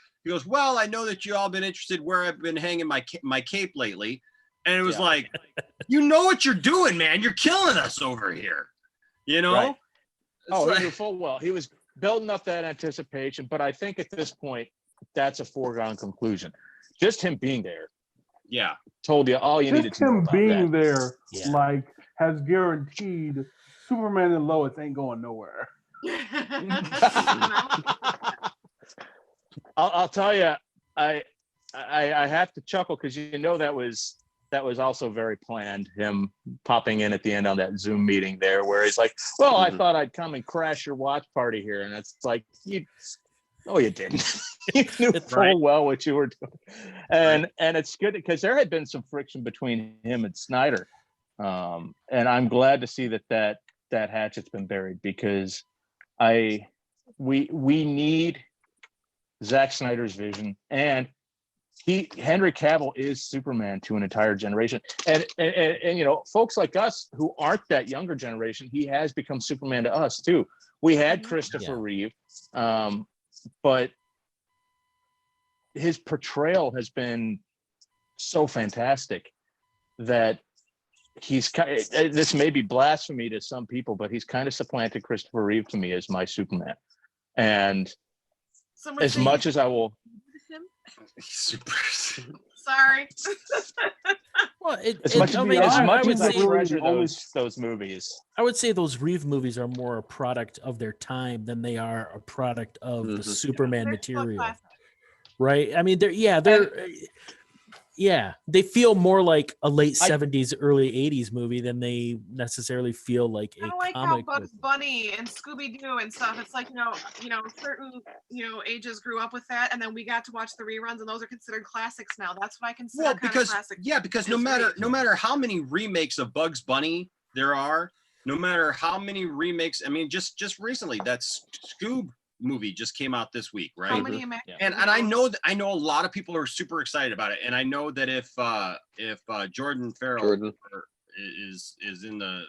well, I know that you all been interested where I've been hanging my cape lately. And it was like, you know what you're doing, man. You're killing us over here. Right. It's He knew full well. He was building up that anticipation, but I think at this point, that's a foregone conclusion. Just him being there. Yeah. Told you all you needed Just to know him about being that. there, Yeah. like, has guaranteed Superman and Lois ain't going nowhere. I'll tell you, I have to chuckle because that was also very planned. Him popping in at the end on that Zoom meeting there, where he's like, "Well, I thought I'd come and crash your watch party here," and it's like, you didn't. You knew full well what you were doing, and it's good because there had been some friction between him and Snyder, and I'm glad to see that hatchet's been buried, because we need Zack Snyder's vision, and Henry Cavill is Superman to an entire generation, and folks like us who aren't that younger generation, he has become Superman to us too. We had Christopher Reeve, but his portrayal has been so fantastic that this may be blasphemy to some people, but he's kind of supplanted Christopher Reeve to me as my Superman. And as much as I will, sorry. Well, as much as I treasure those movies, I would say those Reeve movies are more a product of their time than they are a product of the Superman material, right? I mean, they feel more like a late 70s, early 80s movie than they necessarily feel like a like comic. how Bugs Bunny and Scooby-Doo and stuff. It's like, certain, ages grew up with that, and then we got to watch the reruns, and those are considered classics now. That's what I consider classic. Yeah, because no matter how many remakes of Bugs Bunny there are, no matter how many remakes, I mean, just recently, that Scoob movie just came out this week, right? How many and I know a lot of people are super excited about it, and I know that if Jordan Farrell is in the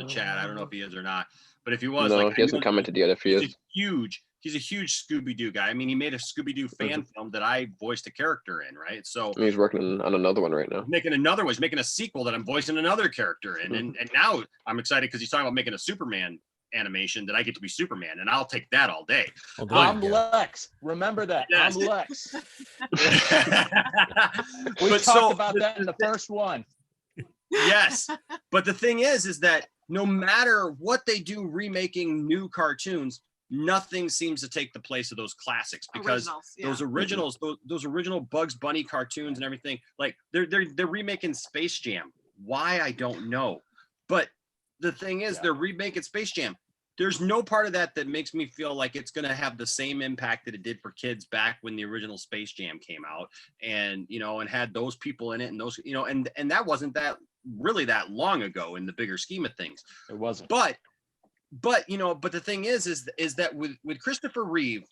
chat, I don't know if he is or not, but if he was, no, he hasn't commented yet. If he is, he's a huge Scooby-Doo guy. I mean, he made a Scooby-Doo fan film that I voiced a character in, right? So he's working on another one right now. Making another one. He's making a sequel that I'm voicing another character in, and now I'm excited because he's talking about making a Superman animation that I get to be Superman, and I'll take that all day. I'm Lex. Remember that. Yes. I'm Lex. We talked about that in the first one. Yes, but the thing is that no matter what they do remaking new cartoons, nothing seems to take the place of those classics, because those original Bugs Bunny cartoons and everything, like they're remaking Space Jam. Why, I don't know, but the thing is, they're remaking Space Jam. There's no part of that makes me feel like it's going to have the same impact that it did for kids back when the original Space Jam came out, and and had those people in it, and those and that wasn't that really that long ago in the bigger scheme of things. It wasn't. But the thing is that with Christopher Reeve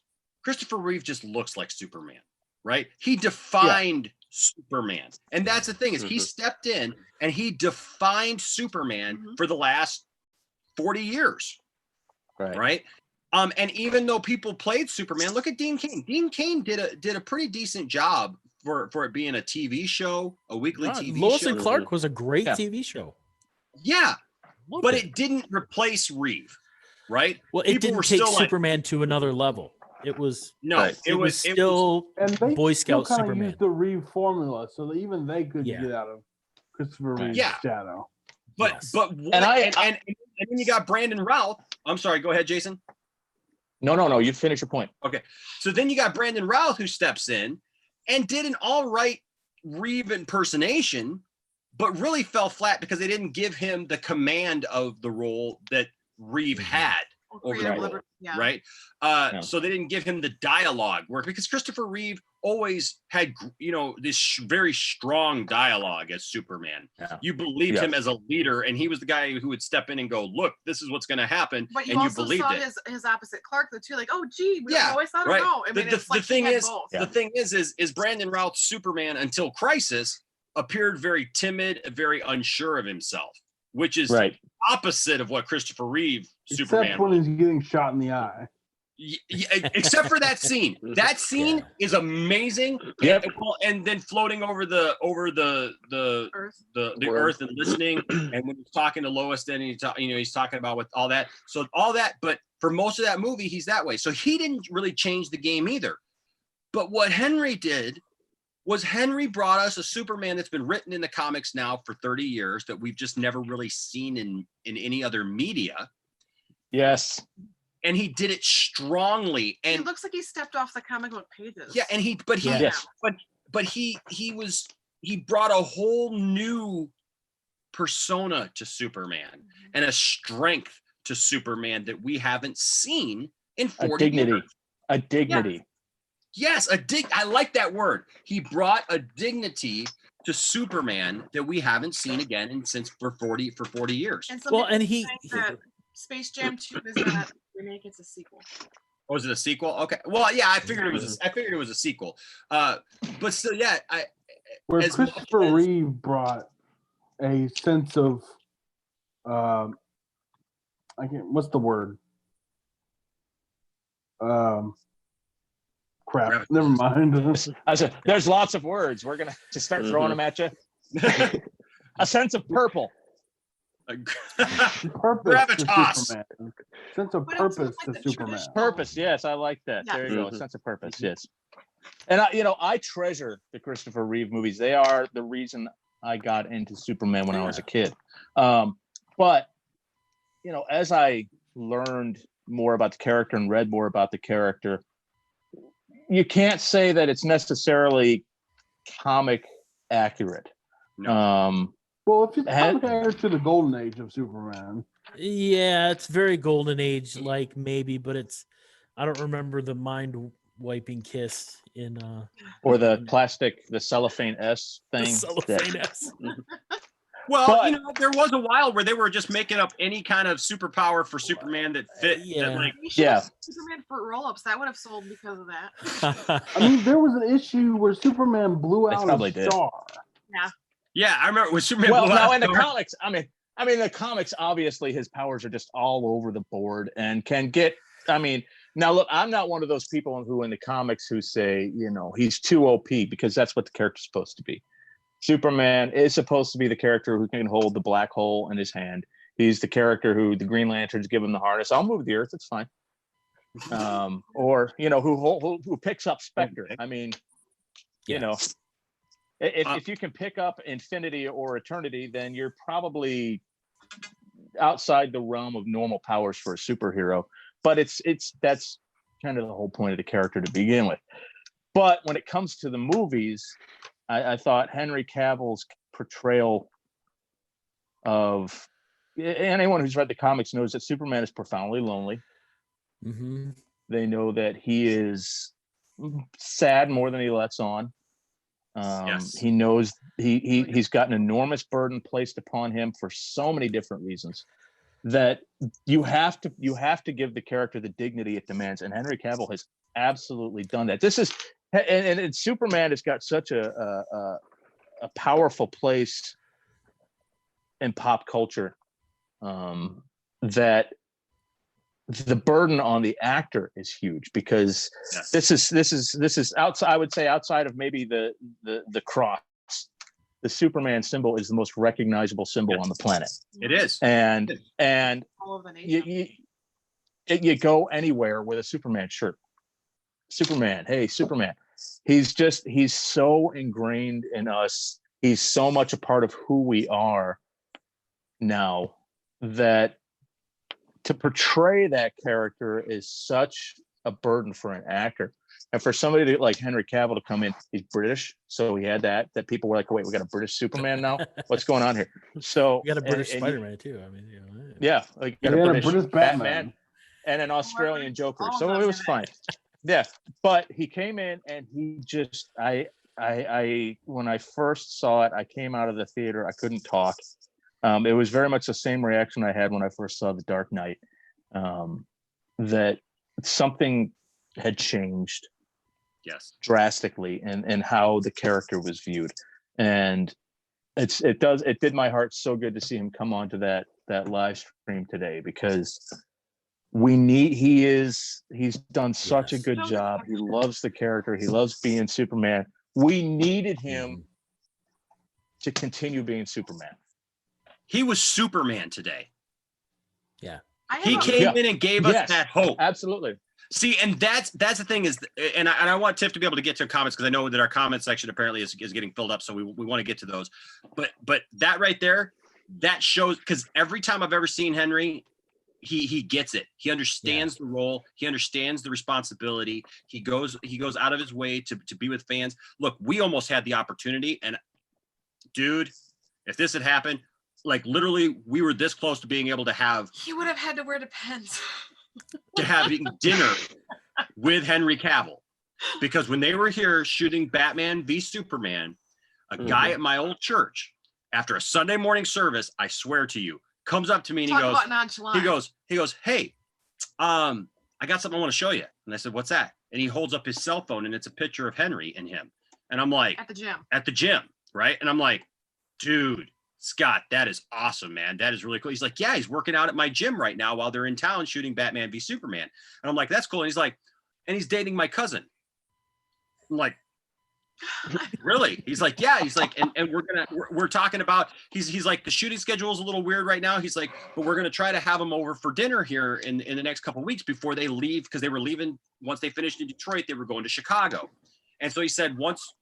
Christopher Reeve just looks like Superman, right? He defined Superman. And that's the thing is he stepped in and he defined Superman for the last 40 years. Right. And even though people played Superman, look at Dean Cain. Dean Cain did a pretty decent job for it being a TV show, a weekly TV Lois show. and Clark was a great TV show. Yeah. But it didn't replace Reeve, right? Well, it didn't take Superman to another level. It was it was still Boy Scout Superman. Superman. Used the Reeve formula, so that even they could get out of Christopher Reeve's shadow. But and then you got Brandon Routh. I'm sorry. Go ahead, Jason. No. You finish your point. Okay. So then you got Brandon Routh who steps in and did an all right Reeve impersonation, but really fell flat because they didn't give him the command of the role that Reeve had over the role, right? So they didn't give him the dialogue work because Christopher Reeve always had, this very strong dialogue as Superman. You believed him as a leader, and he was the guy who would step in and go, "Look, this is what's going to happen," but and you believed saw it. His opposite Clark, the two, like, "Oh, gee, we always thought it out." I mean, the thing is Brandon Routh's Superman until Crisis appeared very timid, very unsure of himself, which is opposite of what Christopher Reeve Superman. Except when he's getting shot in the eye. Except for that scene. That scene is amazing. And then floating over the earth and listening. And when he's talking to Lois, then he's talking about with all that. So all that, but for most of that movie, he's that way. So he didn't really change the game either. But what Henry did was Henry brought us a Superman that's been written in the comics now for 30 years that we've just never really seen in any other media. Yes. And he did it strongly. And he looks like he stepped off the comic book pages. Yeah, and he brought a whole new persona to Superman and a strength to Superman that we haven't seen in 40 years. A dignity. Yes, I like that word. He brought a dignity to Superman that we haven't seen again since for 40 years. And he Space Jam 2 is not a remake; it's a sequel. Oh, is it a sequel? Okay. Well, yeah, I figured it was a sequel. But still, where Christopher Reeve brought a sense of, what's the word? Crap. Never mind. I said, there's lots of words. We're gonna just start throwing them at you. A sense of purple. Gravitas. Sense of purpose to Superman. Purpose, yes, I like that. Yeah. There you go. A sense of purpose, yes. And I treasure the Christopher Reeve movies. They are the reason I got into Superman when I was a kid. But as I learned more about the character and read more about the character, you can't say that it's necessarily comic accurate. No. Well, if it's compared to the golden age of Superman. Yeah, it's very golden age, like maybe, but I don't remember the mind wiping kiss in or the cellophane S thing. The cellophane S. Well, there was a while where they were just making up any kind of superpower for Superman that fit. Superman for roll-ups, that would have sold because of that. I mean, there was an issue where Superman blew out a star. Yeah. Yeah, I remember when Superman. Well, now in the comics, I mean, the comics, obviously, his powers are just all over the board and can get. I mean, now look, I'm not one of those people who in the comics who say, he's too OP because that's what the character's supposed to be. Superman is supposed to be the character who can hold the black hole in his hand. He's the character who the Green Lanterns give him the harness. I'll move the Earth. It's fine. Or who picks up Spectre. I mean, If you can pick up infinity or eternity, then you're probably outside the realm of normal powers for a superhero. But that's kind of the whole point of the character to begin with. But when it comes to the movies, I thought Henry Cavill's portrayal of anyone who's read the comics knows that Superman is profoundly lonely. Mm-hmm. They know that he is sad more than he lets on. He knows he's got an enormous burden placed upon him for so many different reasons that you have to give the character the dignity it demands, and Henry Cavill has absolutely done that. This is and Superman has got such a powerful place in pop culture, that the burden on the actor is huge, because this is outside, I would say, outside of maybe the cross, the Superman symbol is the most recognizable symbol on the planet. It is. And All of the nation. you go anywhere with a Superman shirt. Superman, hey, Superman. He's so ingrained in us. He's so much a part of who we are now, that to portray that character is such a burden for an actor. And for somebody like Henry Cavill to come in, he's British, so he had that people were like, wait, we got a British Superman now? What's going on here? So we got a British Spider-Man too. I mean, yeah, like got a British Batman and an Australian Joker. So it was fine. Yeah, but he came in and he just I when I first saw it, I came out of the theater, I couldn't talk. It was very much the same reaction I had when I first saw The Dark Knight, that something had changed drastically in how the character was viewed. And it did my heart so good to see him come onto that live stream today, because he's done such a good job. He loves the character. He loves being Superman. We needed him to continue being Superman. He was Superman today. Yeah. He came in and gave us that hope. Absolutely. See, and that's the thing is, and I want Tiff to be able to get to comments, because I know that our comment section apparently is getting filled up, so we want to get to those. But that right there, that shows, because every time I've ever seen Henry, he gets it. He understands the role. He understands the responsibility. He goes out of his way to be with fans. Look, we almost had the opportunity, and dude, if this had happened, like literally, we were this close to being able to have. He would have had to wear Depends. To having dinner with Henry Cavill, because when they were here shooting Batman v Superman, a guy at my old church, after a Sunday morning service, I swear to you, comes up to me and he goes, hey, I got something I want to show you. And I said, what's that? And he holds up his cell phone, and it's a picture of Henry and him. And I'm like, at the gym, right? And I'm like, dude, Scott, that is awesome, man. That is really cool. He's like, yeah, he's working out at my gym right now while they're in town shooting Batman v Superman. And I'm like, that's cool. And he's like, and he's dating my cousin. I'm like, really? He's like, yeah. He's like, and we're talking about, he's like, the shooting schedule is a little weird right now. He's like, but we're going to try to have him over for dinner here in the next couple of weeks before they leave, because they were leaving, once they finished in Detroit, they were going to Chicago. And so he said, once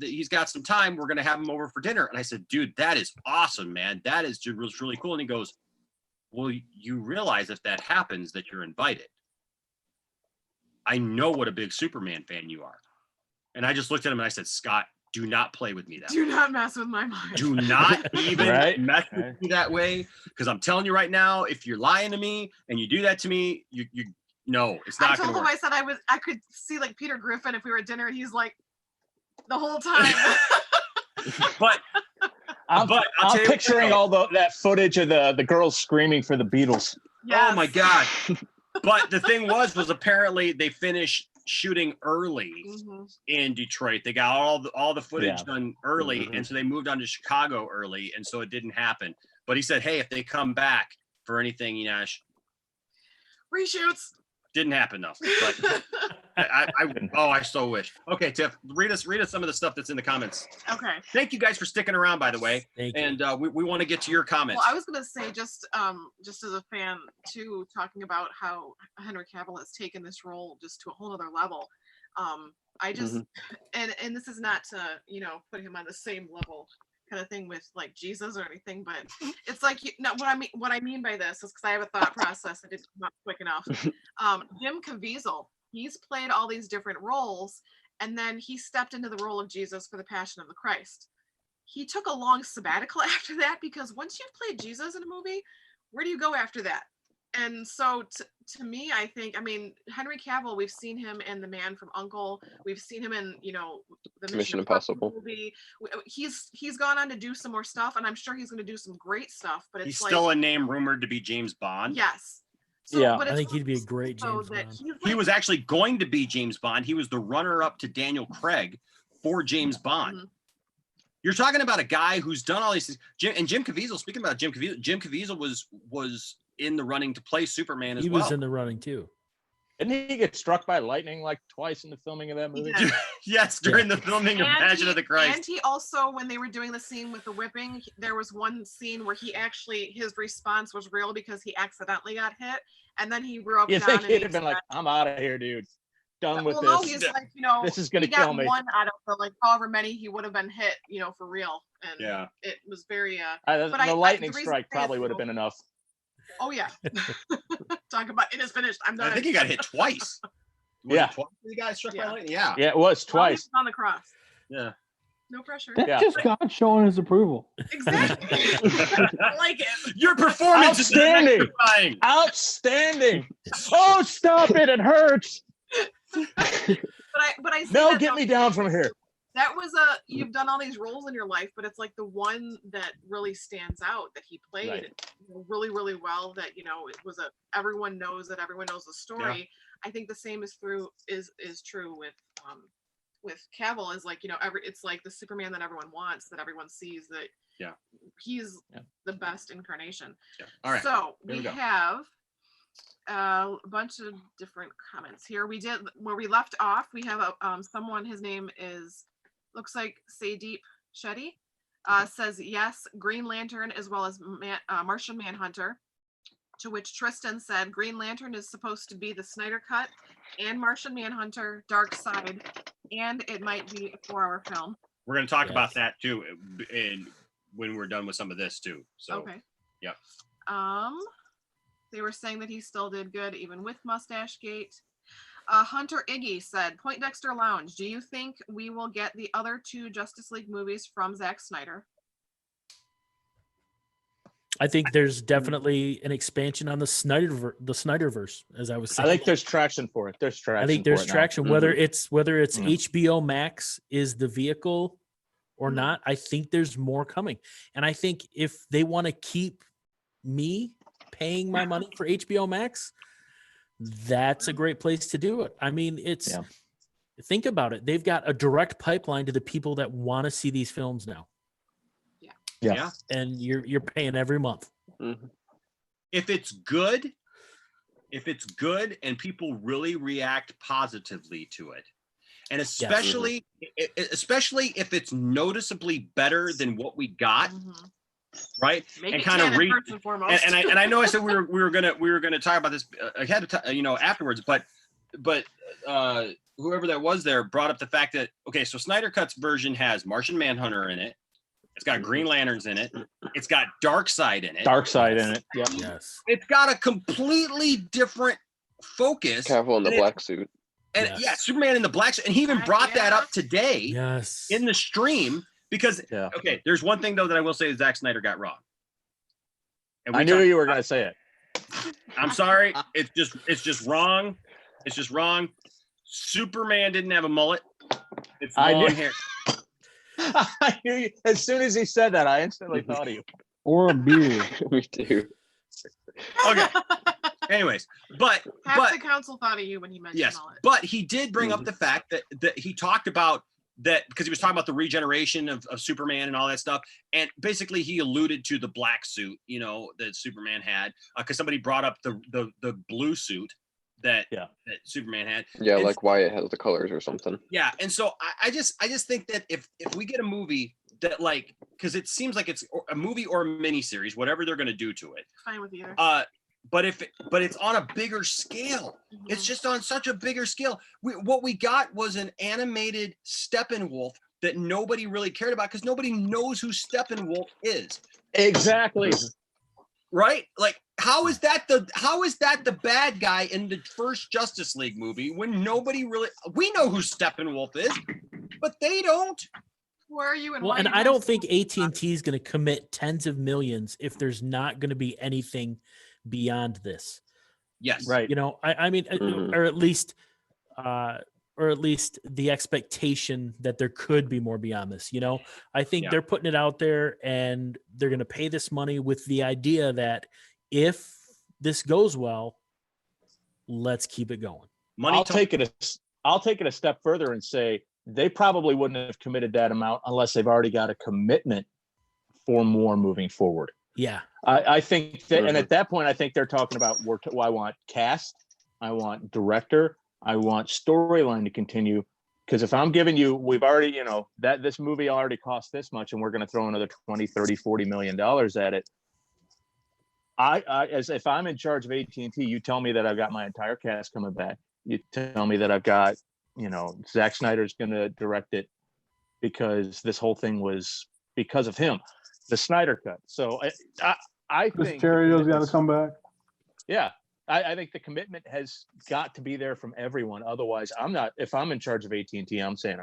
he's got some time, we're going to have him over for dinner. And I said, dude, that is awesome, man. That is just really cool. And he goes, well, you realize if that happens that you're invited. I know what a big Superman fan you are. And I just looked at him and I said, Scott, do not play with me that way. Do not mess with my mind. Do not even mess with me that way. Because I'm telling you right now, if you're lying to me and you do that to me, no, it's not. I told him, I said I could see like Peter Griffin if we were at dinner, and he's like the whole time. but I'm picturing all that footage of the girls screaming for the Beatles. Yes. Oh my God. But the thing was apparently they finished shooting early in Detroit. They got all the footage done early, and so they moved on to Chicago early, and so it didn't happen. But he said, hey, if they come back for anything, Enosh, reshoots. Didn't happen though. But I so wish. Okay, Tiff, read us some of the stuff that's in the comments. Okay. Thank you guys for sticking around, by the way. And we want to get to your comments. Well, I was gonna say just as a fan too, talking about how Henry Cavill has taken this role just to a whole other level. I just and this is not to put him on the same level kind of thing with like Jesus or anything, but it's like what I mean by this is because I have a thought process that didn't come up quick enough. Jim Caviezel, he's played all these different roles, and then he stepped into the role of Jesus for the Passion of the Christ. He took a long sabbatical after that, because once you've played Jesus in a movie, where do you go after that? And so to me, I think, I mean, Henry Cavill, we've seen him in The Man from U.N.C.L.E. We've seen him in, the Mission Impossible movie. He's gone on to do some more stuff, and I'm sure he's going to do some great stuff. But it's He's like, still a name rumored to be James Bond. yes. So, Yeah. but I it's think he'd be a great so James that Bond. he's He like- was actually going to be James Bond. He was the runner-up to Daniel Craig for James Bond. Mhm. You're talking about a guy who's done all these things. Jim Caviezel, speaking about Jim Caviezel was in the running to play Superman as He well. was in the running too. Didn't he get struck by lightning like twice in the filming of that He movie? did. Yes, during the filming of Passion of the Christ. And he also, when they were doing the scene with the whipping, there was one scene where his response was real because he accidentally got hit, and then he broke You down. think and he'd have been like, I'm out of here, dude. Done with no, this. he's Yeah. like, This is gonna he got kill me. one out of the like however many he would have been hit, for real, and Yeah. it was very. The but lightning the reason strike I say probably it's would have real- been enough. Oh yeah, talk about it is finished. I'm done. I think he got hit twice. Was Yeah. it twice the guy struck by Yeah. lightning? Yeah. Yeah, it was Well, he twice. was on the cross. Yeah. No pressure. That's Yeah. just God showing his approval. Exactly. I like it. Your performance Outstanding. is electrifying. Outstanding. Oh, stop it. It hurts. But I say No, that get though, me down from here. that was you've done all these roles in your life, but it's like the one that really stands out that he played Right. really, really well, that it was everyone knows the story. I think the same is true with Cavill, is like, it's like the Superman that everyone wants, that everyone sees, that he's the best incarnation. Yeah. All right. So Here we we go. have a bunch of different comments here. We did where we left off. We have someone. His name looks like Saydeep Shetty. Says yes, Green Lantern as well as Martian Manhunter. To which Tristan said Green Lantern is supposed to be the Snyder cut, and Martian Manhunter Dark Side, and it might be a 4-hour film. We're going to talk about Yes. that too, when we're done with some of this too. So Okay. yeah. They were saying that he still did good even with Mustache Gate. Hunter Iggy said, Poindexter Lounge, do you think we will get the other 2 Justice League movies from Zack Snyder? I think there's definitely an expansion on the Snyderverse, as I was I saying. think there's traction for it. There's traction. I think there's for it now. traction. Whether it's Mhm. HBO Max is the vehicle or Mhm. not, I think there's more coming. And I think if they want to keep me paying my money for HBO Max, that's a great place to do it. I mean, Yeah. think about it. They've got a direct pipeline to the people that want to see these films now, Yeah. and you're paying every month. Mhm. If it's good and people really react positively to it, and especially if it's noticeably better than what we got, Mhm. right? Make And it kind of canon read first and foremost. and I know I said we were gonna talk about this ahead of time, afterwards, but whoever that was there brought up the fact that, okay, so Snyder Cut's version has Martian Manhunter in it, it's got Green Lanterns in it, it's got Darkseid in it, Dark side in it. Yeah. Yes. it's got a completely different focus. Cavill in the and it- black suit. And Yes. yeah, Superman in the black suit, and he even brought that Yeah. up today Yes. in the stream because Yeah. okay, there's one thing though that I will say Zack Snyder got wrong. And I knew you were going to say it. I'm sorry. It's just wrong. It's just wrong. Superman didn't have a mullet. It's I long knew- hair. I knew you. As soon as he said that, I instantly thought of you. Or a beard. Me too. Okay. Anyways, but Half the council thought of you when he mentioned yes, all it. but he did bring up the fact that he talked about that because he was talking about the regeneration of Superman and all that stuff, and basically he alluded to the black suit, that Superman had, because somebody brought up the blue suit that Superman had. Yeah, And like why it has the colors or something. Yeah, and so I just think that if we get a movie that because it seems like it's a movie or a miniseries, whatever they're going to do to it, Fine with either. but it's on a bigger scale. It's just on such a bigger scale. What we got was an animated Steppenwolf that nobody really cared about because nobody knows who Steppenwolf is. Exactly. Right? Like, how is that the bad guy in the first Justice League movie when nobody really we know who Steppenwolf is, but they don't. Who are you? And Well, why and you I have don't so think much- AT&T is going to commit tens of millions if there's not going to be anything beyond this. Yes. Right. You know, I mean, Mhm. or at least the expectation that there could be more beyond this. You know, I think Yeah. they're putting it out there, and they're going to pay this money with the idea that if this goes well, let's keep it going. Money I'll talks. take it a step further and say they probably wouldn't have committed that amount unless they've already got a commitment for more moving forward. Yeah. I think that, and at that point, I think they're talking about I want cast, I want director, I want storyline to continue. Because if I'm giving you, we've already, you know, that this movie already cost this much, and we're going to throw another 20, 30, 40 million dollars at it. As if I'm in charge of AT&T, you tell me that I've got my entire cast coming back. You tell me that I've got, you know, Zack Snyder's going to direct it because this whole thing was because of him, the Snyder cut. So I Chris think Terrio's got to come back. Yeah, I think the commitment has got to be there from everyone. Otherwise, I'm not. If I'm in charge of AT&T, I'm saying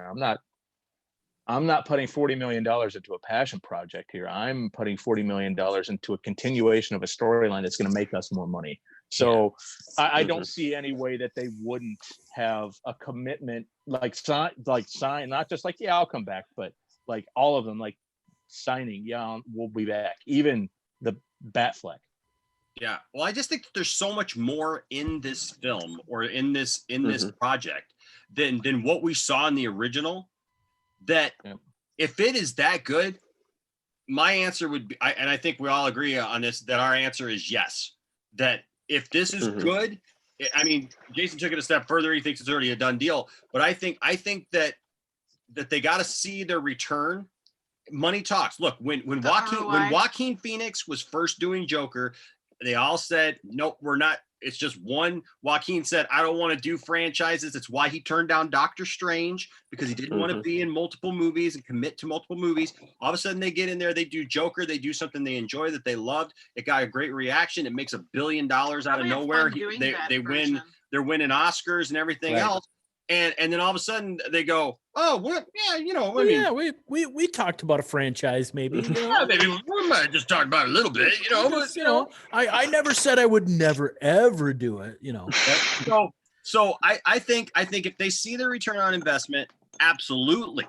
I'm not putting $40 million into a passion project here. I'm putting $40 million into a continuation of a storyline that's going to make us more money. So I don't see any way that they wouldn't have a commitment, like sign, not just like, yeah, I'll come back, but like all of them, like signing, yeah, we'll be back. Even the Batfleck. Yeah. Well, I just think there's so much more in this film or in this project than what we saw in the original. That if it is that good, my answer would be, and I think we all agree on this, that our answer is yes. That if this is good, I mean, Jason took it a step further. He thinks it's already a done deal, but I think that they got to see their return. Money talks. Look, when Joaquin Phoenix was first doing Joker, they all said, nope, we're not. It's just one. Joaquin said, I don't want to do franchises. It's why he turned down Doctor Strange, because he didn't want to be in multiple movies and commit to multiple movies. All of a sudden they get in there, they do Joker, they do something they enjoy, that they loved. It got a great reaction. It makes $1 billion out of nowhere. They win. They're winning Oscars and everything else. And then all of a sudden they go, oh, what? Yeah, you know, we talked about a franchise, maybe. You know? Yeah, maybe we might just talk about it a little bit, you know. But, you know, I never said I would never ever do it, you know. So I think if they see the return on investment, absolutely,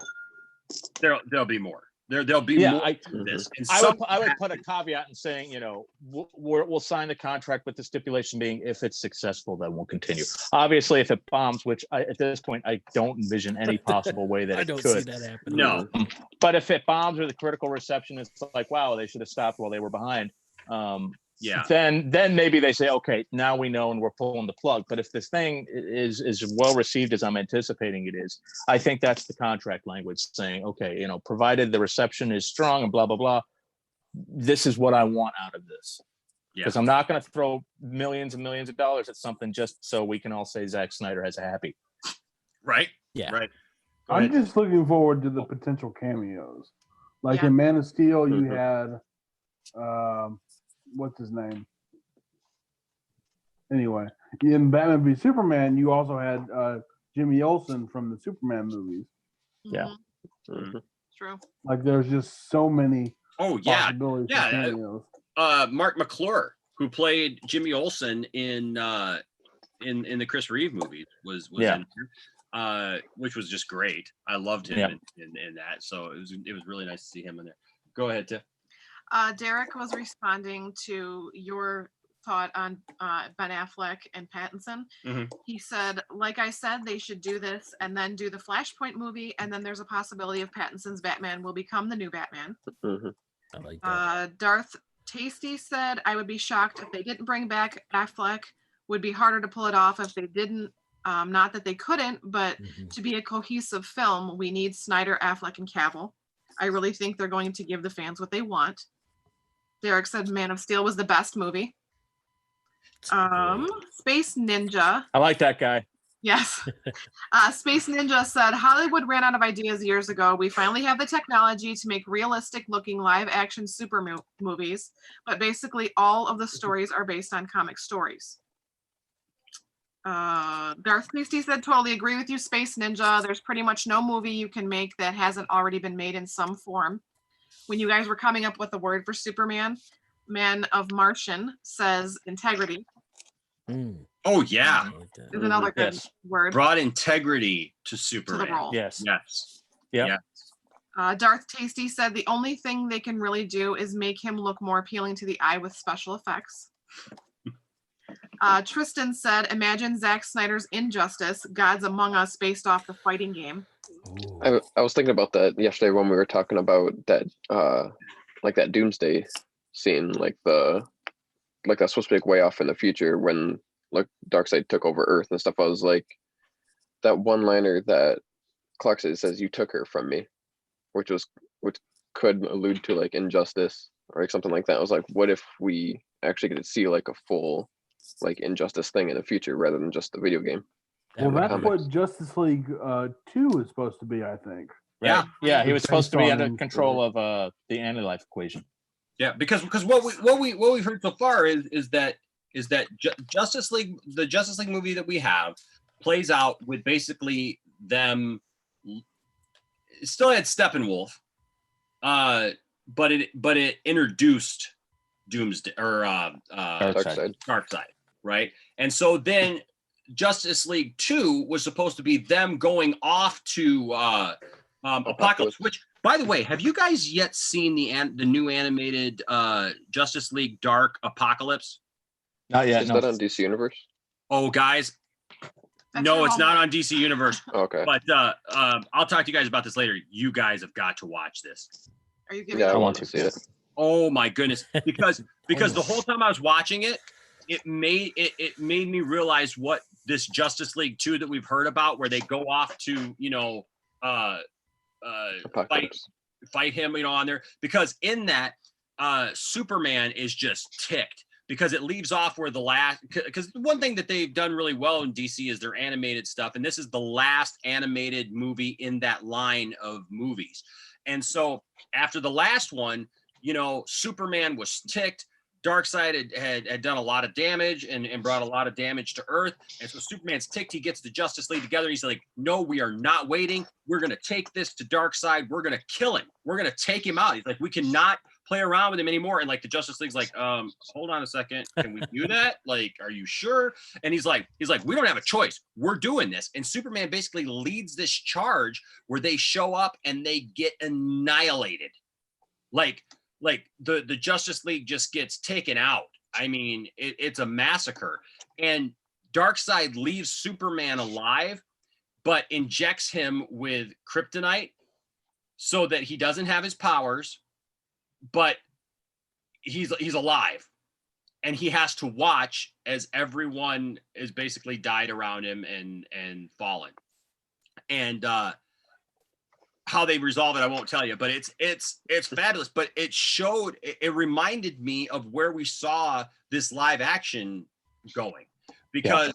there'll be more. There'll be more to this. I would put a caveat in saying, you know, we'll sign the contract with the stipulation being if it's successful, then we'll continue. Obviously, if it bombs, which at this point I don't envision any possible way that I it don't could. see that happening. No, but if it bombs or the critical reception is like, wow, they should have stopped while they were behind. Then maybe they say, okay, now we know and we're pulling the plug. But if this thing is well received as I'm anticipating it is, I think that's the contract language saying, okay, you know, provided the reception is strong and blah, blah, blah, this is what I want out of this. Because I'm not going to throw millions and millions of dollars at something just so we can all say Zack Snyder has a happy. Right. Yeah. Right. I'm just looking forward to the potential cameos. Like in Man of Steel, you had what's his name? Anyway, in Batman v Superman, you also had Jimmy Olsen from the Superman movies. Yeah. True. Like there's just so many possibilities for cameos. Mark McClure, who played Jimmy Olsen in the Chris Reeve movies, was in there, which was just great. I loved him in that. So it was really nice to see him in there. Go ahead, Tiff. Derek was responding to your thought on Ben Affleck and Pattinson. He said, like I said, they should do this and then do the Flashpoint movie, and then there's a possibility of Pattinson's Batman will become the new Batman. I like that. Darth Tasty said, I would be shocked if they didn't bring back Affleck. Would be harder to pull it off if they didn't. Not that they couldn't, but to be a cohesive film, we need Snyder, Affleck, and Cavill. I really think they're going to give the fans what they want. Derek said Man of Steel was the best movie. Space Ninja. I like that guy. Yes. Space Ninja said, Hollywood ran out of ideas years ago. We finally have the technology to make realistic looking live action super movies, but basically all of the stories are based on comic stories. Darth Christie said, totally agree with you, Space Ninja. There's pretty much no movie you can make that hasn't already been made in some form. When you guys were coming up with the word for Superman, Man of Martian says integrity. Oh yeah, Is another good Yes. word brought integrity to to the Superman. role. Yes. Yes. Yep. Yeah. Darth Tasty said the only thing they can really do is make him look more appealing to the eye with special effects. Tristan said, imagine Zack Snyder's Injustice, Gods Among Us, based off the fighting game. I was thinking about that yesterday when we were talking about that like that doomsday scene, like that's supposed to be like way off in the future when like Darkseid took over Earth and stuff. I was like, that one liner that Clark says, "You took her from me," which could allude to like injustice or like something like that. I was like, what if we actually get to see like a full like injustice thing in the future rather than just the video game? Well, that's comics. what Justice League 2 is supposed to be, I think. Yeah. Yeah, he was supposed to be Based under on- control of the anti-life equation. Yeah, because what we've heard so far is that Justice League, the Justice League movie that we have, plays out with basically them. It still had Steppenwolf, but it introduced Doomsday or Darkseid, right? And so then Justice League 2 was supposed to be them going off to Apocalypse. Which, by the way, have you guys yet seen the new animated Justice League Dark Apocalypse? Not yet. Is No. that on DC Universe? Oh, guys, That's no, your it's not homework. on DC Universe. Okay. But I'll talk to you guys about this later. You guys have got to watch this. Are you giving Yeah, I me- want to see it. Oh my goodness! Because the whole time I was watching it, it made me realize what this Justice League 2 that we've heard about, where they go off to Apocalypse. fight him, on there. Because in that, Superman is just ticked because it leaves off where the last. Because one thing that they've done really well in DC is their animated stuff, and this is the last animated movie in that line of movies. And so after the last one, Superman was ticked. Darkseid had done a lot of damage and brought a lot of damage to Earth. And so Superman's ticked. He gets the Justice League together. He's like, no, we are not waiting. We're going to take this to Darkseid. We're going to kill him. We're going to take him out. He's like, we cannot play around with him anymore. And like the Justice League's like, hold on a second. Can we do that? Like, are you sure? And he's like, we don't have a choice. We're doing this. And Superman basically leads this charge where they show up and they get annihilated. Like the Justice League just gets taken out. I mean, it's a massacre. And Darkseid leaves Superman alive, but injects him with kryptonite so that he doesn't have his powers, but he's alive. And he has to watch as everyone is basically died around him and fallen. And how they resolve it, I won't tell you, but it's fabulous. But it reminded me of where we saw this live action going, because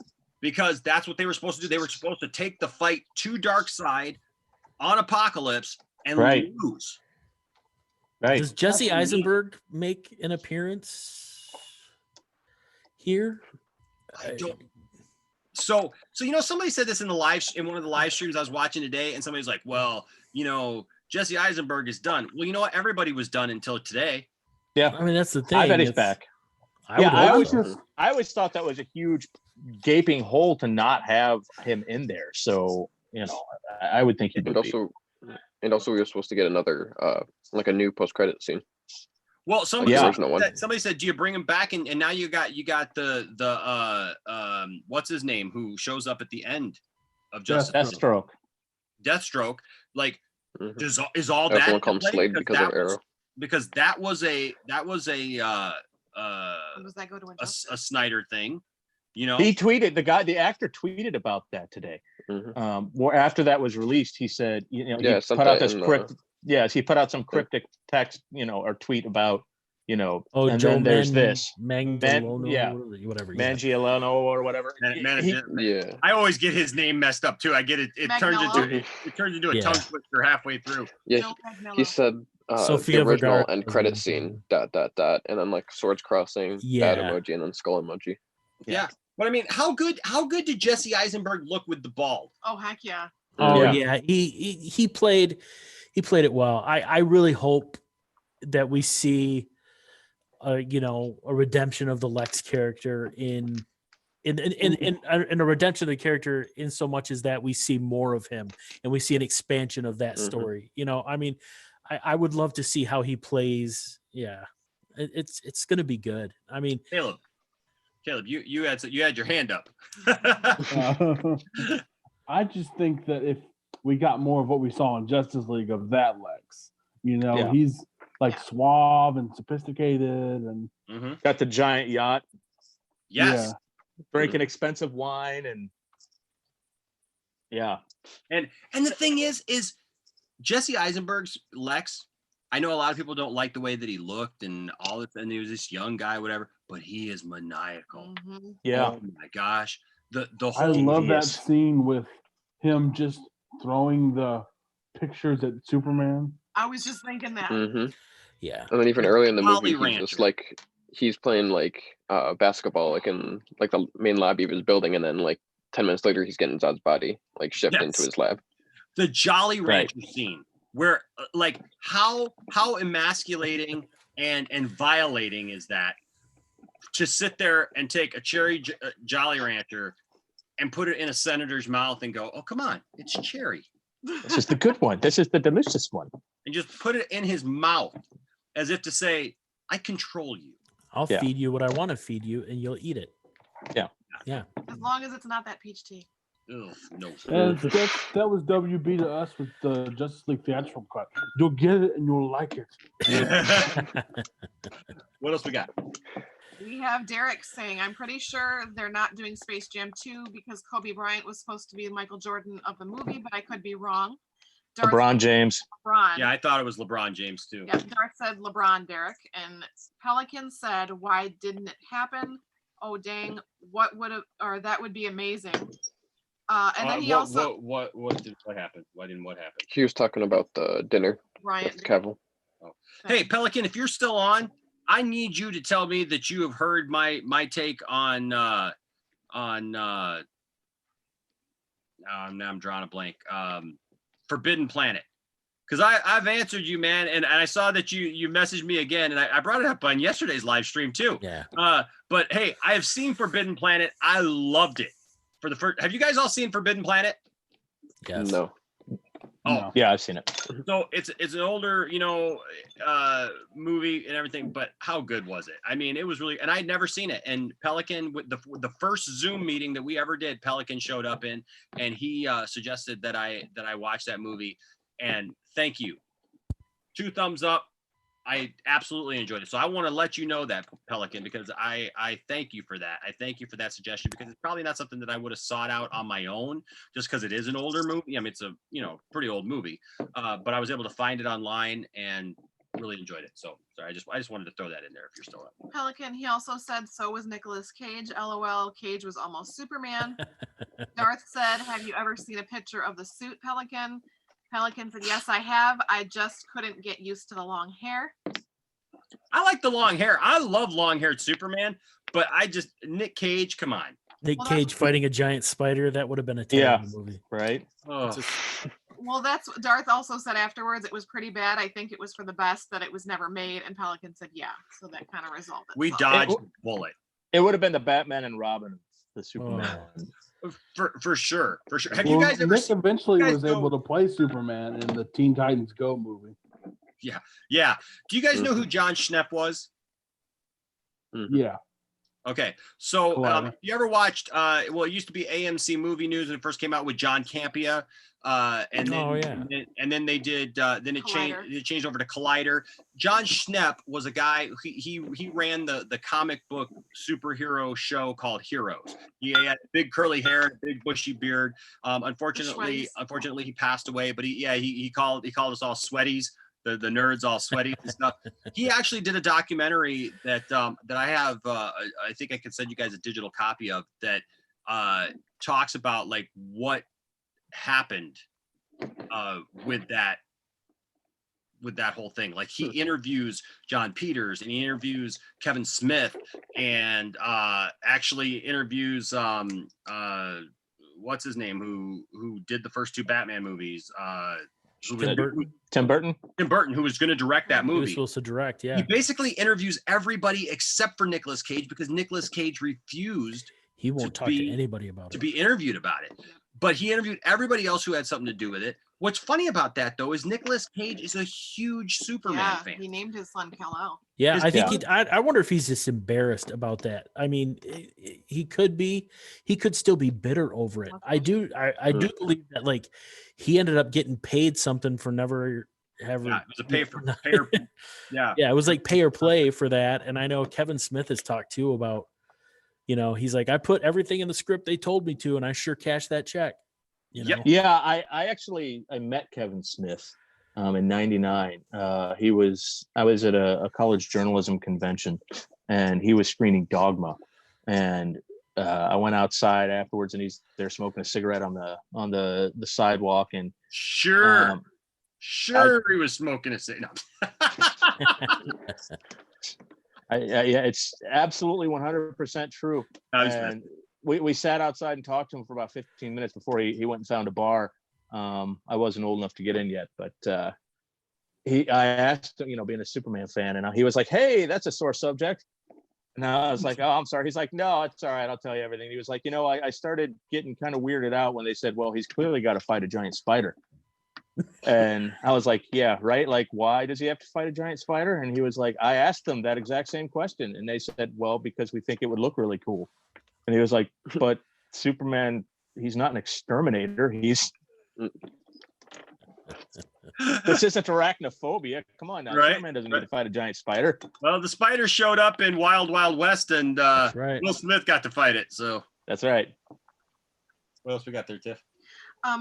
that's what they were supposed to do. They were supposed to take the fight to Darkseid on Apocalypse and lose. Right. Does Jesse Eisenberg make an appearance here? I don't. So somebody said this in one of the live streams I was watching today, and somebody's like, well, Jesse Eisenberg is done. Well, you know what? Everybody was done until today. Yeah. I mean, that's the thing. I bet he's back. I always thought that was a huge gaping hole to not have him in there. So, I would think he would And also we were supposed to get another like a new post-credit scene. Well, somebody original said, do you bring him back? And now you got the what's his name, who shows up at the end of Justice Deathstroke. Like, is all that Everyone comes Slade because of Arrow. Because that was a Does that go to a Snyder thing, He tweeted, the actor tweeted about that today. Where after that was released, he said, he put out this he put out some cryptic text, or tweet about, and Joe then there's this whatever. Mangiello or whatever. I always get his name messed up too. I get it. It turns into a tongue twister halfway through. Yeah, he said Sophia the original Vergara end credit scene ... and then like swords crossing, bad emoji, and then skull emoji. Yeah. But I mean, how good did Jesse Eisenberg look with the bald? Oh, heck yeah. Oh yeah. He played it well. I really hope that we see a redemption of the Lex character in in a redemption of the character in so much as that we see more of him and we see an expansion of that story. You know, I mean, I would love to see how he plays. Yeah, it's going to be good. I mean, Caleb, you had your hand up. I just think that if we got more of what we saw in Justice League of that Lex, you know, he's like suave and sophisticated and got the giant yacht. Yes. Drinking expensive wine and and the thing is Jesse Eisenberg's Lex. I know a lot of people don't like the way that he looked and all that, and he was this young guy, whatever, but he is maniacal. Yeah. Oh my gosh. The whole I love that scene with him just throwing the pictures at Superman. I was just thinking that. Yeah. And then even early in the movie, Jolly he's just like he's playing like basketball like in like the main lobby of his building, and then like 10 minutes later he's getting Zod's body like shipped into his lab. The Jolly Rancher scene where like how emasculating and violating is that to sit there and take a cherry Jolly Rancher and put it in a senator's mouth and go, oh come on, it's cherry. This is the good one. This is the delicious one. And just put it in his mouth as if to say, I control you. I'll feed you what I want to feed you, and you'll eat it. Yeah. As long as it's not that peach tea. Ugh, no. That was WB to us with the Justice League theatrical cut. You'll get it and you'll like it. What else we got? We have Derek saying, I'm pretty sure they're not doing Space Jam 2 because Kobe Bryant was supposed to be Michael Jordan of the movie, but I could be wrong. LeBron James. LeBron. Yeah, I thought it was LeBron James too. Yeah, Darth said LeBron, Derek. And Pelican said, why didn't it happen? Oh, dang. What would have, or that would be amazing. And then he also. What happened? Why didn't what happen? He was talking about the dinner. Bryant. With Cavill. Oh. Hey, Pelican, if you're still on, I need you to tell me that you have heard my take on now I'm drawing a blank. Forbidden Planet, because I've answered you, man, and I saw that you messaged me again, and I brought it up on yesterday's live stream too. Yeah. But hey, I have seen Forbidden Planet. I loved it. For the first, have you guys all seen Forbidden Planet? Yes. No. Oh yeah, I've seen it. So it's an older, movie and everything, but how good was it? I mean, it was really, and I'd never seen it. And Pelican, with the first Zoom meeting that we ever did, Pelican showed up in, and he suggested that I watch that movie. And thank you, 2 thumbs up. I absolutely enjoyed it. So I want to let you know that, Pelican, because I thank you for that. I thank you for that suggestion, because it's probably not something that I would have sought out on my own, just because it is an older movie. I mean, it's a pretty old movie, but I was able to find it online and really enjoyed it. So sorry, I just wanted to throw that in there if you're still up. Pelican, he also said so was Nicolas Cage. LOL, Cage was almost Superman. Darth said, have you ever seen a picture of the suit, Pelican? Pelican said, yes, I have. I just couldn't get used to the long hair. I like the long hair. I love long-haired Superman, but Nick Cage, come on. Nick Cage fighting a giant spider, that would have been a terrible movie. Right? Oh. Well, that's what Darth also said afterwards. It was pretty bad. I think it was for the best that it was never made. And Pelican said, yeah. So that kind of resolved it. We dodged the bullet. It would have been the Batman and Robin, the Superman. For sure. Have you guys ever? Nick eventually was able to play Superman in the Teen Titans Go movie. Yeah. Do you guys know who John Schnepp was? Yeah. Okay, so you ever watched? It used to be AMC Movie News when it first came out with John Campea, and then they did. Then it changed. It changed over to Collider. John Schnepp was a guy. He ran the comic book superhero show called Heroes. He had big curly hair, big bushy beard. Unfortunately, he passed away. But he called us all sweaties. The nerds all sweaty and stuff. He actually did a documentary that I have. I think I could send you guys a digital copy of that. Talks about like what happened with that whole thing. Like he interviews John Peters and he interviews Kevin Smith and actually interviews what's his name who did the first 2 Batman movies. Tim Burton, who was going to direct that movie. He was supposed to direct, yeah. He basically interviews everybody except for Nicolas Cage because Nicolas Cage refused He won't talk to anybody about to it. be interviewed about it. But he interviewed everybody else who had something to do with it. What's funny about that though is Nicolas Cage is a huge Superman fan. He named his son Kal-El. Yeah, His I think son- I wonder if he's just embarrassed about that. I mean, he could be. He could still be bitter over it. I do believe that like he ended up getting paid something for never having. Yeah, it was a payer. Yeah. Yeah, it was like pay or play for that. And I know Kevin Smith has talked too about, he's like, I put everything in the script they told me to, and I sure cashed that check. Yep. Yeah, I met Kevin Smith in '99. I was at a college journalism convention, and he was screening Dogma, and I went outside afterwards, and he's there smoking a cigarette on the sidewalk, and Sure, he was smoking a cigarette. Yeah, it's absolutely 100% true. And we sat outside and talked to him for about 15 minutes before he went and found a bar. I wasn't old enough to get in yet, but I asked him, being a Superman fan, and he was like, "Hey, that's a sore subject." And I was like, "Oh, I'm sorry." He's like, "No, it's all right. I'll tell you everything." He was like, I started getting kind of weirded out when they said, "Well, he's clearly got to fight a giant spider." And I was like, "Yeah, right. Like, why does he have to fight a giant spider?" And he was like, "I asked them that exact same question, and they said, well, because we think it would look really cool." And he was like, "But Superman, he's not an exterminator. He's this isn't arachnophobia. Come on now, Right, Superman doesn't need to fight a giant spider." Well, the spider showed up in Wild Wild West, and right. Will Smith got to fight it. So That's right. what else we got there, Tiff?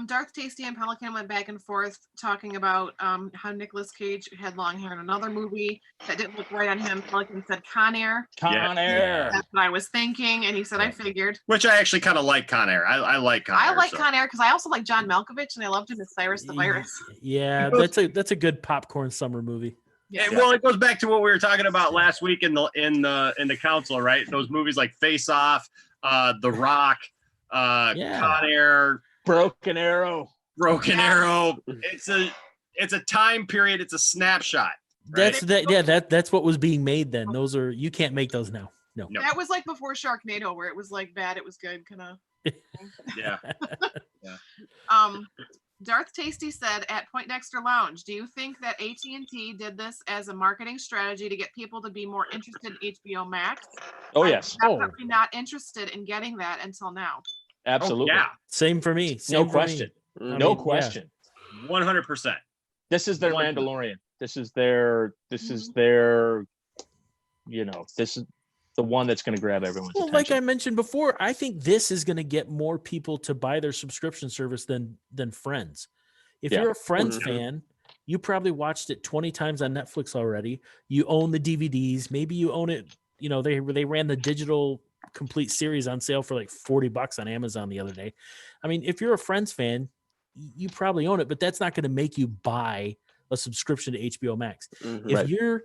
Darth Tasty and Pelican went back and forth talking about how Nicolas Cage had long hair in another movie that didn't look right on him. Pelican said Con Air. Con Air. That's what I was thinking, and he said I figured. Which I actually kind of like Con Air. I like Con Air. I like Con Air because I also like John Malkovich, and I loved him as Cyrus the Virus. Yeah, that's a good popcorn summer movie. Yeah. Well, it goes back to what we were talking about last week in the council, right? Those movies like Face Off, The Rock, Con Air, Broken Arrow. It's a time period. It's a snapshot. Right? That's what was being made then. Those are, you can't make those now. No. That was like before Sharknado, where it was like bad, it was good, kind of. Yeah. Darth Tasty said at Poindexter Lounge, "Do you think that AT&T did this as a marketing strategy to get people to be more interested in HBO Max?" Oh yes. I'm definitely not interested in getting that until now. Absolutely. Oh, yeah. Same for me. No question. No question. 100%. This is their Mandalorian. This is their this is the one that's going to grab everyone's attention. Like I mentioned before, I think this is going to get more people to buy their subscription service than Friends. If you're a Friends fan, you probably watched it 20 times on Netflix already. You own the DVDs. Maybe you own it. They ran the digital complete series on sale for like $40 on Amazon the other day. I mean, if you're a Friends fan, you probably own it, but that's not going to make you buy a subscription to HBO Max. If you're,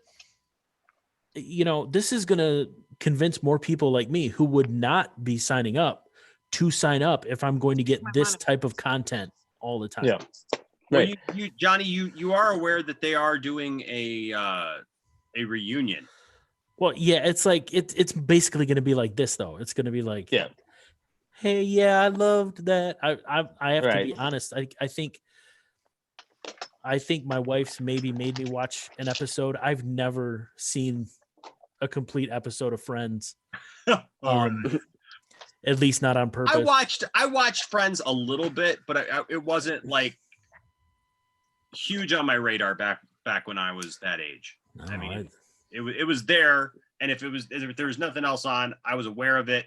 this is going to convince more people like me who would not be signing up to sign up if I'm going to get this type of content all the time. Yeah. Right. Well, you Johnny, you are aware that they are doing a reunion. Well, yeah, it's like it's basically going to be like this though. It's going to be like, hey, yeah, I loved that. I have to be honest. I think my wife's maybe made me watch an episode. I've never seen a complete episode of Friends. At least not on purpose. I watched Friends a little bit, but it wasn't like huge on my radar back when I was that age. No, I mean, it was there, and if there was nothing else on, I was aware of it.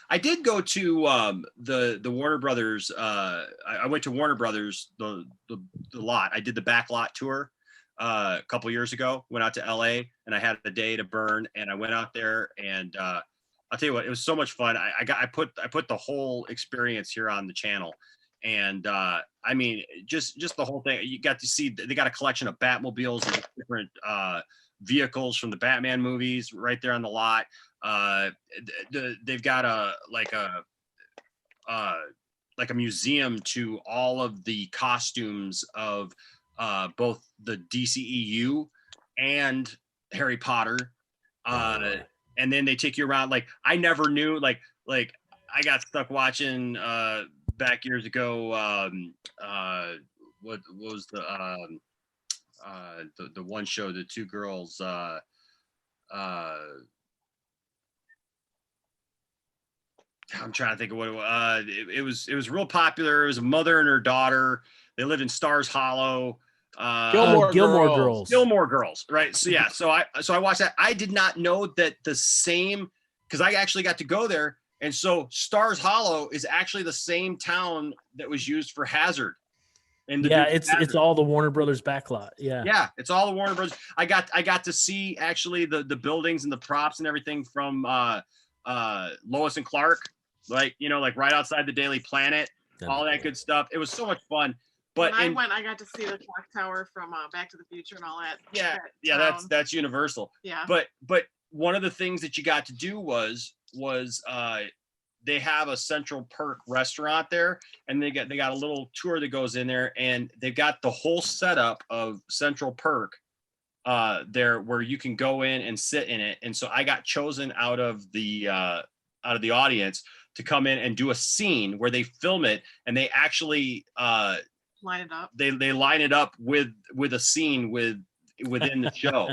I did go to the Warner Brothers. I went to Warner Brothers the lot. I did the back lot tour a couple years ago. Went out to LA, and I had a day to burn, and I went out there, and I'll tell you what, it was so much fun. I put the whole experience here on the channel. And I mean, just the whole thing. You got to see they got a collection of Batmobiles and different vehicles from the Batman movies right there on the lot. They've got a museum to all of the costumes of both the DCEU and Harry Potter. And then they take you around. Like, I never knew, like, like I got stuck watching back years ago. What was the one show, the two girls? I'm trying to think of what it was. It was real popular. It was a mother and her daughter. They lived in Stars Hollow. Gilmore Girls. Gilmore Girls, right? So yeah, so I watched that. I did not know that the same, because I actually got to go there, and so Stars Hollow is actually the same town that was used for Hazard. And it's all the Warner Brothers backlot. Yeah, it's all the Warner Brothers. I got to see actually the buildings and the props and everything from Lois and Clark, like like right outside the Daily Planet, all that good stuff. It was so much fun. But when I got to see the clock tower from Back to the Future and all that. Yeah, that's Universal. Yeah. But one of the things that you got to do was they have a Central Perk restaurant there, and they got a little tour that goes in there, and they've got the whole setup of Central Perk there where you can go in and sit in it. And so I got chosen out of the audience to come in and do a scene where they film it, and they actually line it up. They line it up with a scene within the show.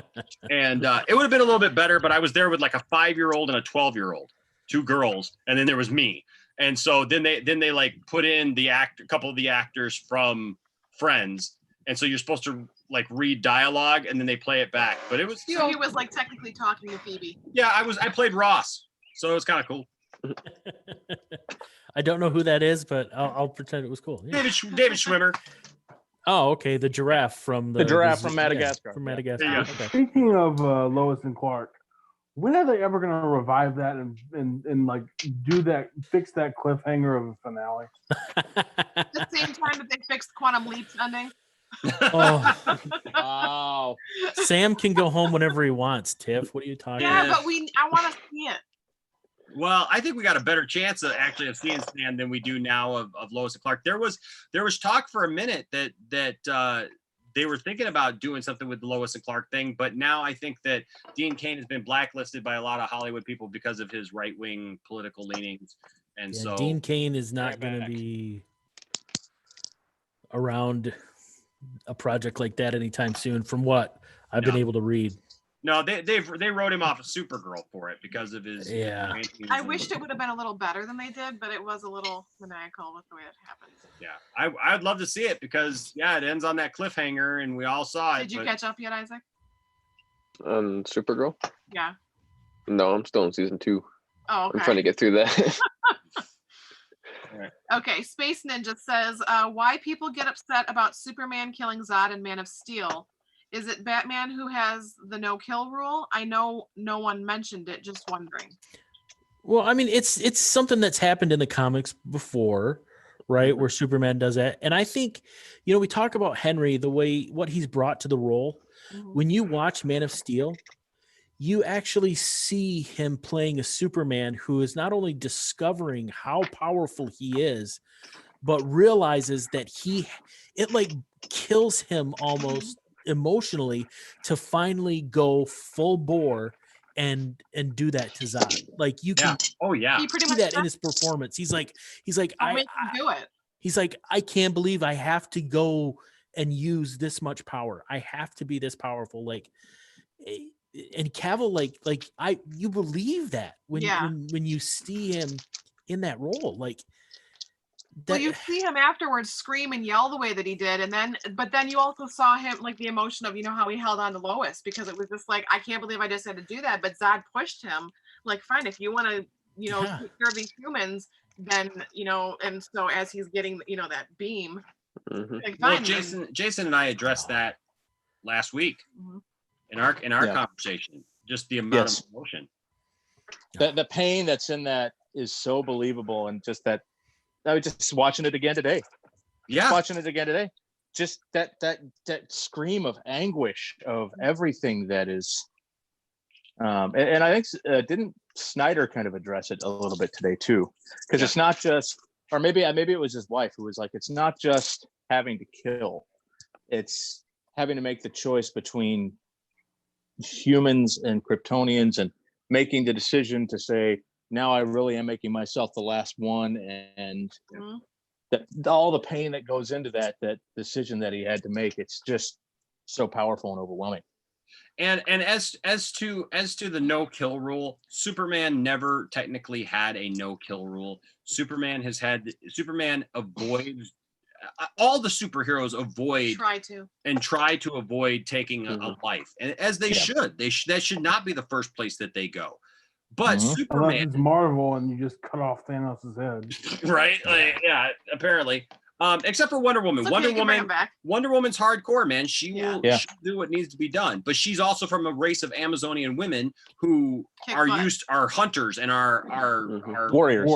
And it would have been a little bit better, but I was there with like a 5-year-old and a 12-year-old, two girls, and then there was me. And so then they like put in a couple of the actors from Friends, and so you're supposed to like read dialogue, and then they play it back. But it was he was like technically talking to Phoebe. Yeah, I played Ross, so it was kind of cool. I don't know who that is, but I'll pretend it was cool. Yeah. David Schwimmer. Oh, okay. The giraffe from from Madagascar. Yeah, from Madagascar. Yeah. Okay. Speaking of Lois and Clark, when are they ever going to revive that and like fix that cliffhanger of a finale? The same time that they fixed Quantum Leap's ending. Oh, Wow. Sam can go home whenever he wants. Tiff, what are you talking Yeah, about? but I want to see it. Well, I think we got a better chance of seeing Sam than we do now of Lois and Clark. There was talk for a minute that they were thinking about doing something with the Lois and Clark thing, but now I think that Dean Cain has been blacklisted by a lot of Hollywood people because of his right-wing political leanings, and so Dean Cain is not going to be around a project like that anytime soon, from what I've been able to read. No, they wrote him off of Supergirl for it because of his. Yeah. I wished it would have been a little better than they did, but it was a little maniacal with the way it happened. Yeah, I would love to see it because it ends on that cliffhanger and we all saw it. Did you catch up yet, Isaac? On Supergirl? Yeah. No, I'm still in season 2. Oh, okay. I'm trying to get through that. Okay, Space Ninja says, why people get upset about Superman killing Zod and Man of Steel? Is it Batman who has the no-kill rule? I know no one mentioned it, just wondering. Well, I mean, it's something that's happened in the comics before, right? Where Superman does that. And I think, we talk about Henry, what he's brought to the role. Mm-hmm. When you watch Man of Steel, you actually see him playing a Superman who is not only discovering how powerful he is, but realizes that it like kills him almost emotionally to finally go full bore and do that to Zod. Like you can He pretty see much that in his performance. He's like I'll make him do it. He's like, I can't believe I have to go and use this much power. I have to be this powerful. Like, and Cavill, you believe that when you see him in that role, like. Well, you see him afterwards scream and yell the way that he did, but then you also saw him like the emotion of how he held on to Lois, because it was just like, I can't believe I just had to do that, but Zod pushed him like, fine, if you want to take care of these humans, then and so as he's getting that beam, like, fine. Well, Jason and I addressed that last week in our conversation, just the amount of emotion. The pain that's in that is so believable, and just that. I was just watching it again today. Just that scream of anguish of everything that is. And I think didn't Snyder kind of address it a little bit today too? Because it's not just, or maybe it was his wife who was like, it's not just having to kill, it's having to make the choice between humans and Kryptonians, and making the decision to say, now I really am making myself the last one, and all the pain that goes into that decision that he had to make, it's just so powerful and overwhelming. And as to the no kill rule, Superman never technically had a no kill rule. Superman avoids all the superheroes try to avoid taking a life, and as they should. That should not be the first place that they go. But Superman, unless it's Marvel and you just cut off Thanos' head, right? Apparently. Except for Wonder Woman. Wonder Woman's hardcore, man. She'll do what needs to be done. But she's also from a race of Amazonian women who are hunters and are warriors.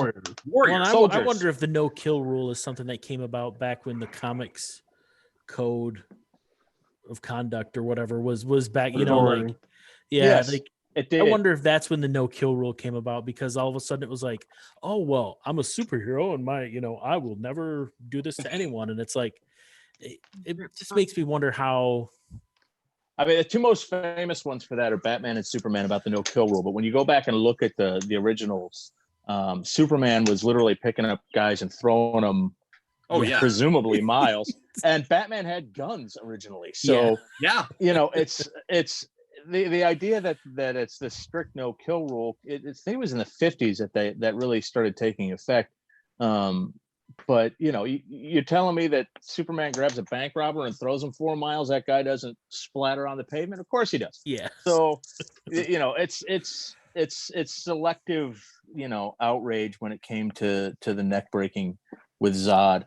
Well, I wonder if the no kill rule is something that came about back when the comics code of conduct or whatever was back, I wonder if that's when the no kill rule came about, because all of a sudden it was like, oh, well, I'm a superhero and I will never do this to anyone. And it's like, it just makes me wonder how. I mean, the two most famous ones for that are Batman and Superman about the no kill rule. But when you go back and look at the originals, Superman was literally picking up guys and throwing them, presumably miles. And Batman had guns originally. So, it's the idea that it's the strict no kill rule. I think it was in the 50s that really started taking effect. But you're telling me that Superman grabs a bank robber and throws him 4 miles, that guy doesn't splatter on the pavement? Of course he does. Yeah. So it's selective outrage when it came to the neck breaking with Zod.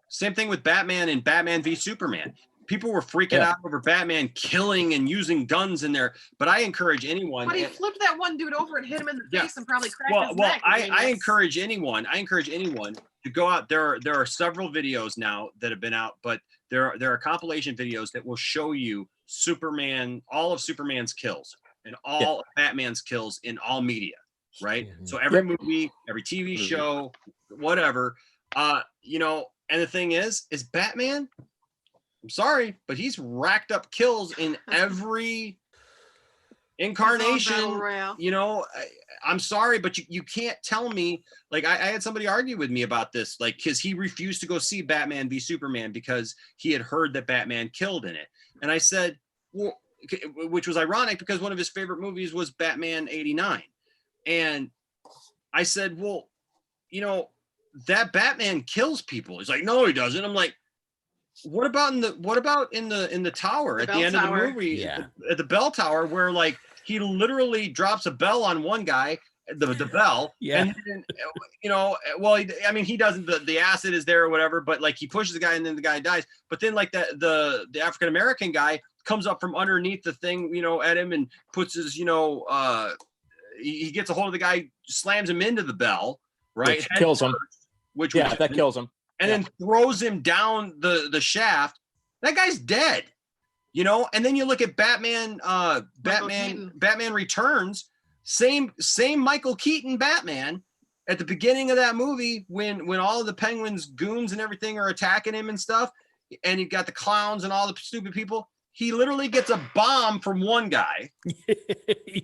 Same thing with Batman and Batman v Superman. People were freaking out over Batman killing and using guns in there, but I encourage anyone. But he flipped that one dude over and hit him in the face and probably cracked his neck. I encourage anyone to go out. There are several videos now that have been out, but there are compilation videos that will show you all of Superman's kills and all of Batman's kills in all media, right? Mm-hmm. So every movie, every TV show, whatever, and the thing is Batman, I'm sorry, but he's racked up kills in every incarnation. I'm sorry, but you can't tell me, like, I had somebody argue with me about this, like, because he refused to go see Batman v Superman because he had heard that Batman killed in it. And I said, well, which was ironic because one of his favorite movies was Batman 89. And I said, well, that Batman kills people. He's like, no, he doesn't. I'm like, what about in the tower at the end of the movie, at the bell tower, where like he literally drops a bell on one guy, the bell, and then, he doesn't, the acid is there or whatever, but like he pushes the guy and then the guy dies. But then like the African American guy comes up from underneath the thing, at him and puts his, he gets a hold of the guy, slams him into the bell, right? Which kills him. That kills him. And then throws him down the shaft. That guy's dead, And then you look at Batman Returns, same Michael Keaton Batman at the beginning of that movie when all of the Penguin's goons and everything are attacking him and stuff, and you've got the clowns and all the stupid people. He literally gets a bomb from one guy.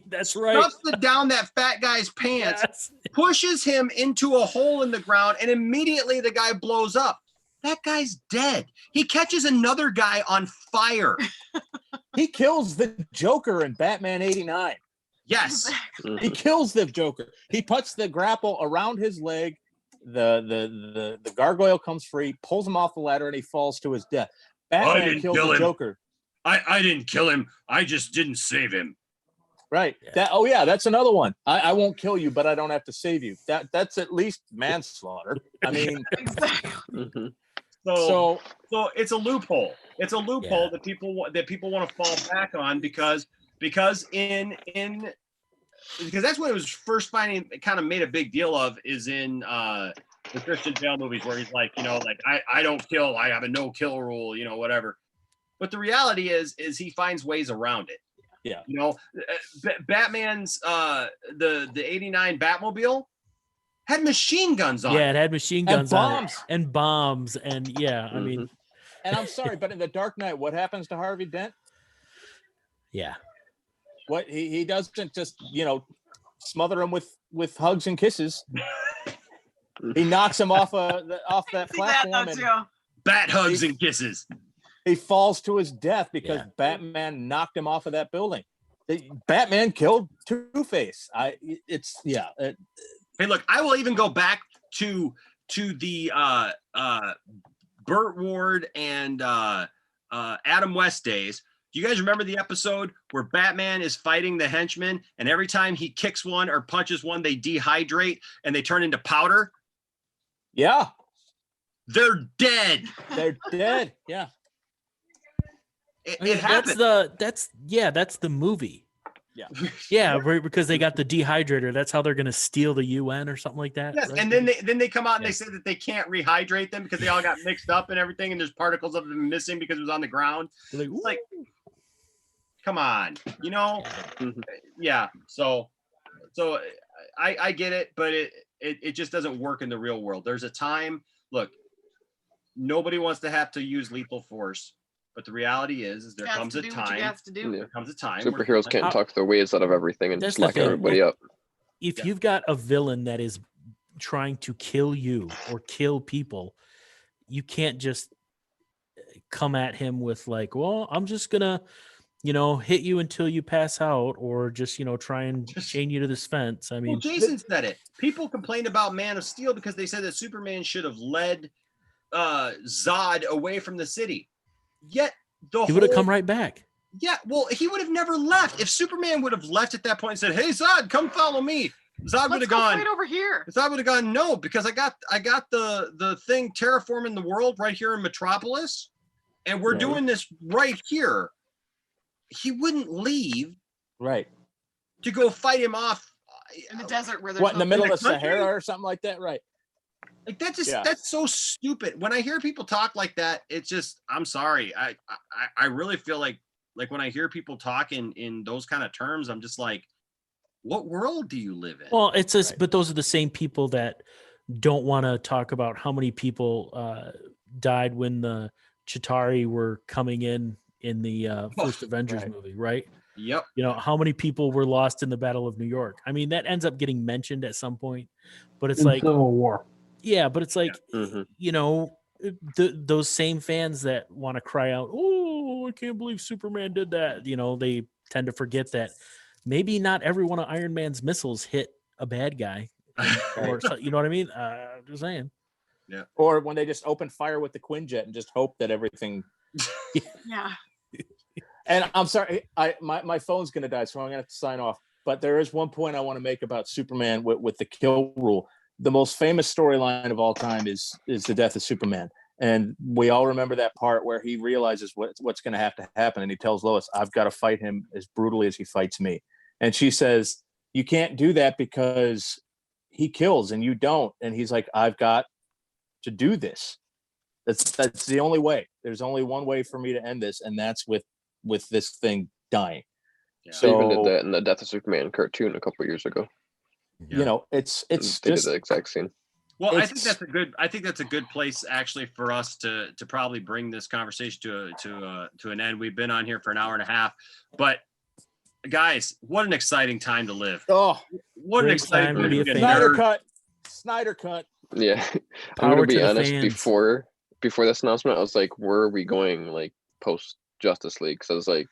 That's right. Stuffs it down that fat guy's pants, pushes him into a hole in the ground, and immediately the guy blows up. That guy's dead. He catches another guy on fire. He kills the Joker in Batman 89. Yes. He kills the Joker. He puts the grapple around his leg. The gargoyle comes free, pulls him off the ladder, and he falls to his death. Batman kills the Joker. I didn't kill him. I just didn't save him. Right. That's another one. I won't kill you, but I don't have to save you. That's at least manslaughter. I mean, exactly. So it's a loophole. It's a loophole that people want to fall back on because that's what it was first finding. It kind of made a big deal of is in the Christian Bale movies where he's like, I don't kill. I have a no kill rule. Whatever. But the reality is he finds ways around it. Yeah. Batman's the 89 Batmobile had machine guns on it. Yeah, it had machine guns on it. And bombs. And I mean. And I'm sorry, but in The Dark Knight, what happens to Harvey Dent? Yeah. What he doesn't just, smother him with hugs and kisses. He knocks him off that platform and bat hugs and kisses. He falls to his death because Batman knocked him off of that building. Batman killed Two-Face. Hey, look, I will even go back to the Burt Ward and Adam West days. Do you guys remember the episode where Batman is fighting the henchmen, and every time he kicks one or punches one, they dehydrate and they turn into powder? Yeah. They're dead. They're dead. Yeah. It happened. That's the movie. Yeah. Yeah, right, because they got the dehydrator. That's how they're gonna steal the UN or something like that. Yes, right? and then they come out and they say that they can't rehydrate them because they all got mixed up and everything, and there's particles of them missing because it was on the ground. They're It's like, come on, you know? Yeah. So I get it, but it just doesn't work in the real world. There's a time. Look, nobody wants to have to use lethal force. But the reality is there comes a time. There comes a time. Superheroes can't talk their ways out of everything and just lock everybody up. If you've got a villain that is trying to kill you or kill people, you can't just come at him with like, well, I'm just gonna, hit you until you pass out, or just, try and chain you to this fence. I mean, well, Jason said it. People complained about Man of Steel because they said that Superman should have led Zod away from the city. Yet he would have come right back. Yeah, well, he would have never left. If Superman would have left at that point and said, "Hey, Zod, come follow me," Zod would have gone right over here. Zod would have gone, "No, because I got the thing terraforming the world right here in Metropolis, and we're doing this right here." He wouldn't leave, right, to go fight him off in the desert where there's in the middle of the Sahara or something like that, right? Like that's so stupid. When I hear people talk like that, it's just, I'm sorry. I really feel like when I hear people talk in those kind of terms, I'm just like, what world do you live in? Well, it's just, but those are the same people that don't want to talk about how many people died when the Chitauri were coming in the first Avengers movie, right? Yep. How many people were lost in the Battle of New York? I mean, that ends up getting mentioned at some point, but it's like Civil War. Yeah, but it's like, those same fans that want to cry out, "Oh, I can't believe Superman did that." They tend to forget that maybe not every one of Iron Man's missiles hit a bad guy, or you know what I mean? Just saying. Yeah. Or when they just open fire with the Quinjet and just hope that everything. Yeah. And I'm sorry, my phone's gonna die, so I'm gonna have to sign off. But there is one point I want to make about Superman with the kill rule. The most famous storyline of all time is the death of Superman. And we all remember that part where he realizes what's going to have to happen. And he tells Lois, "I've got to fight him as brutally as he fights me." And she says, "You can't do that because he kills and you don't." And he's like, "I've got to do this. That's the only way. There's only one way for me to end this. And that's with this thing dying." Yeah. So, they even did that in the Death of Superman cartoon a couple years ago. Yeah. It's they just did the exact scene. Well, I think that's a good place actually for us to probably bring this conversation to an end. We've been on here for an hour and a half, but guys, what an exciting time to live! Oh, what an exciting time to be a Snyder cut. Yeah, Power I'm gonna be to the honest. fans. Before this announcement, I was like, "Where are we going?" Like post Justice League, because I was like,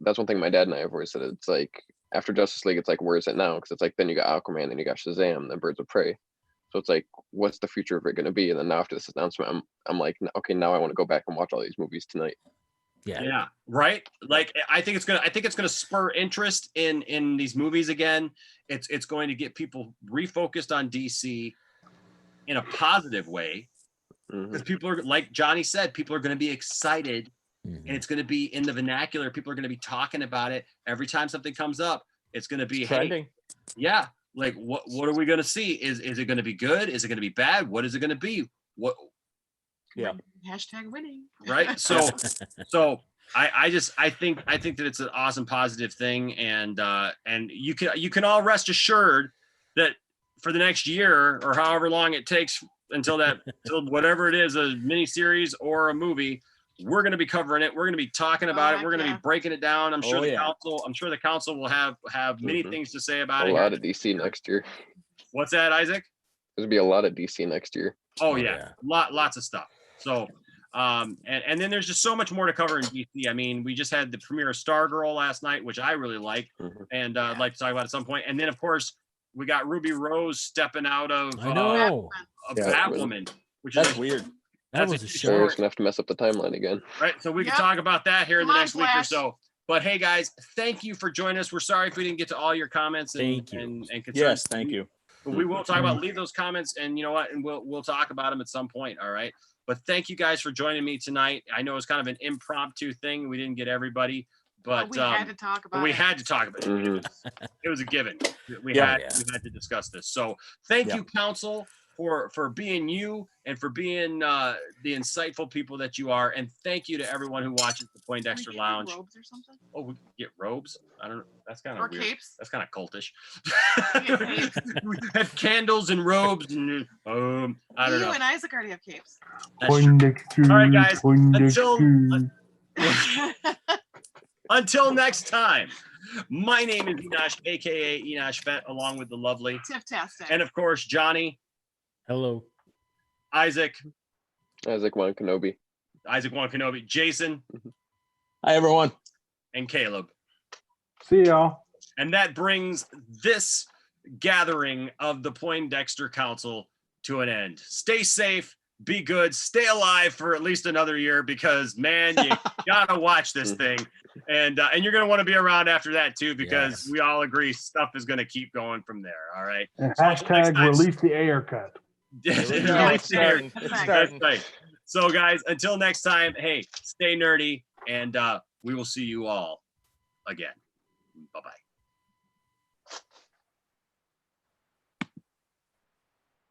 that's one thing my dad and I have always said. It's like after Justice League, it's like, where is it now? Because it's like then you got Aquaman, then you got Shazam, then Birds of Prey. So it's like, what's the future of it going to be? And then now after this announcement, I'm like, okay, now I want to go back and watch all these movies tonight. Yeah. Right. Like I think it's gonna spur interest in these movies again. It's going to get people refocused on DC in a positive way, because people are, like Johnny said, people are going to be excited. And it's going to be in the vernacular. People are going to be talking about it every time something comes up. It's going to be trending. Hey, yeah. Like what are we going to see? Is it going to be good? Is it going to be bad? What is it going to be? What? Yeah. Hashtag winning. Right. So I think that it's an awesome positive thing, and you can all rest assured that for the next year or however long it takes until whatever it is, a mini series or a movie, we're going to be covering it. We're going to be talking about it. We're going to be breaking it down. I'm sure the council will have many things to say about it. A lot of DC next year. What's that, Isaac? There's gonna be a lot of DC next year. Oh yeah. Lots of stuff. So and then there's just so much more to cover in DC. I mean, we just had the premiere of Stargirl last night, which I really liked, and I'd like to talk about at some point. And then of course we got Ruby Rose stepping out of Batwoman, which is weird. That's was a So shock. we're gonna have to mess up the timeline again. Right. So we can talk about that here in the next week or so. But hey guys, thank you for joining us. We're sorry if we didn't get to all your comments and concerns. Yes, thank you. But we will talk about, leave those comments, and you know what, and we'll talk about them at some point. All right. But thank you guys for joining me tonight. I know it's kind of an impromptu thing. We didn't get everybody, but we had to talk about we it. had to talk about it. Mhm. It was a given. We had to discuss this. So thank you, council, for being you and for being the insightful people that you are. And thank you to everyone who watches the Poindexter Lounge. Robes or something? Oh, we get robes? I don't know. That's kind Or of weird. capes? That's kind of cultish. Capes. We have candles and robes and I don't You know. and Isaac already have capes. That's true. Poindexter, All right, guys. Poindexter. Until next time, my name is Enosh, aka Enosh Fett, along with the lovely Tiff-tastic. and of course Johnny, Hello. Isaac Wan Kenobi. Jason, Hi, everyone. and Caleb. See y'all. And that brings this gathering of the Poindexter Council to an end. Stay safe, be good, stay alive for at least another year, because man, you gotta watch this thing. And you're gonna want to be around after that too, because we all agree stuff is gonna keep going from there. All right. And So until next hashtag time- release the air cut. Here we go. Release It's the air. starting. It's That's starting. That's right. So guys, until next time, hey, stay nerdy, and we will see you all again. Bye-bye.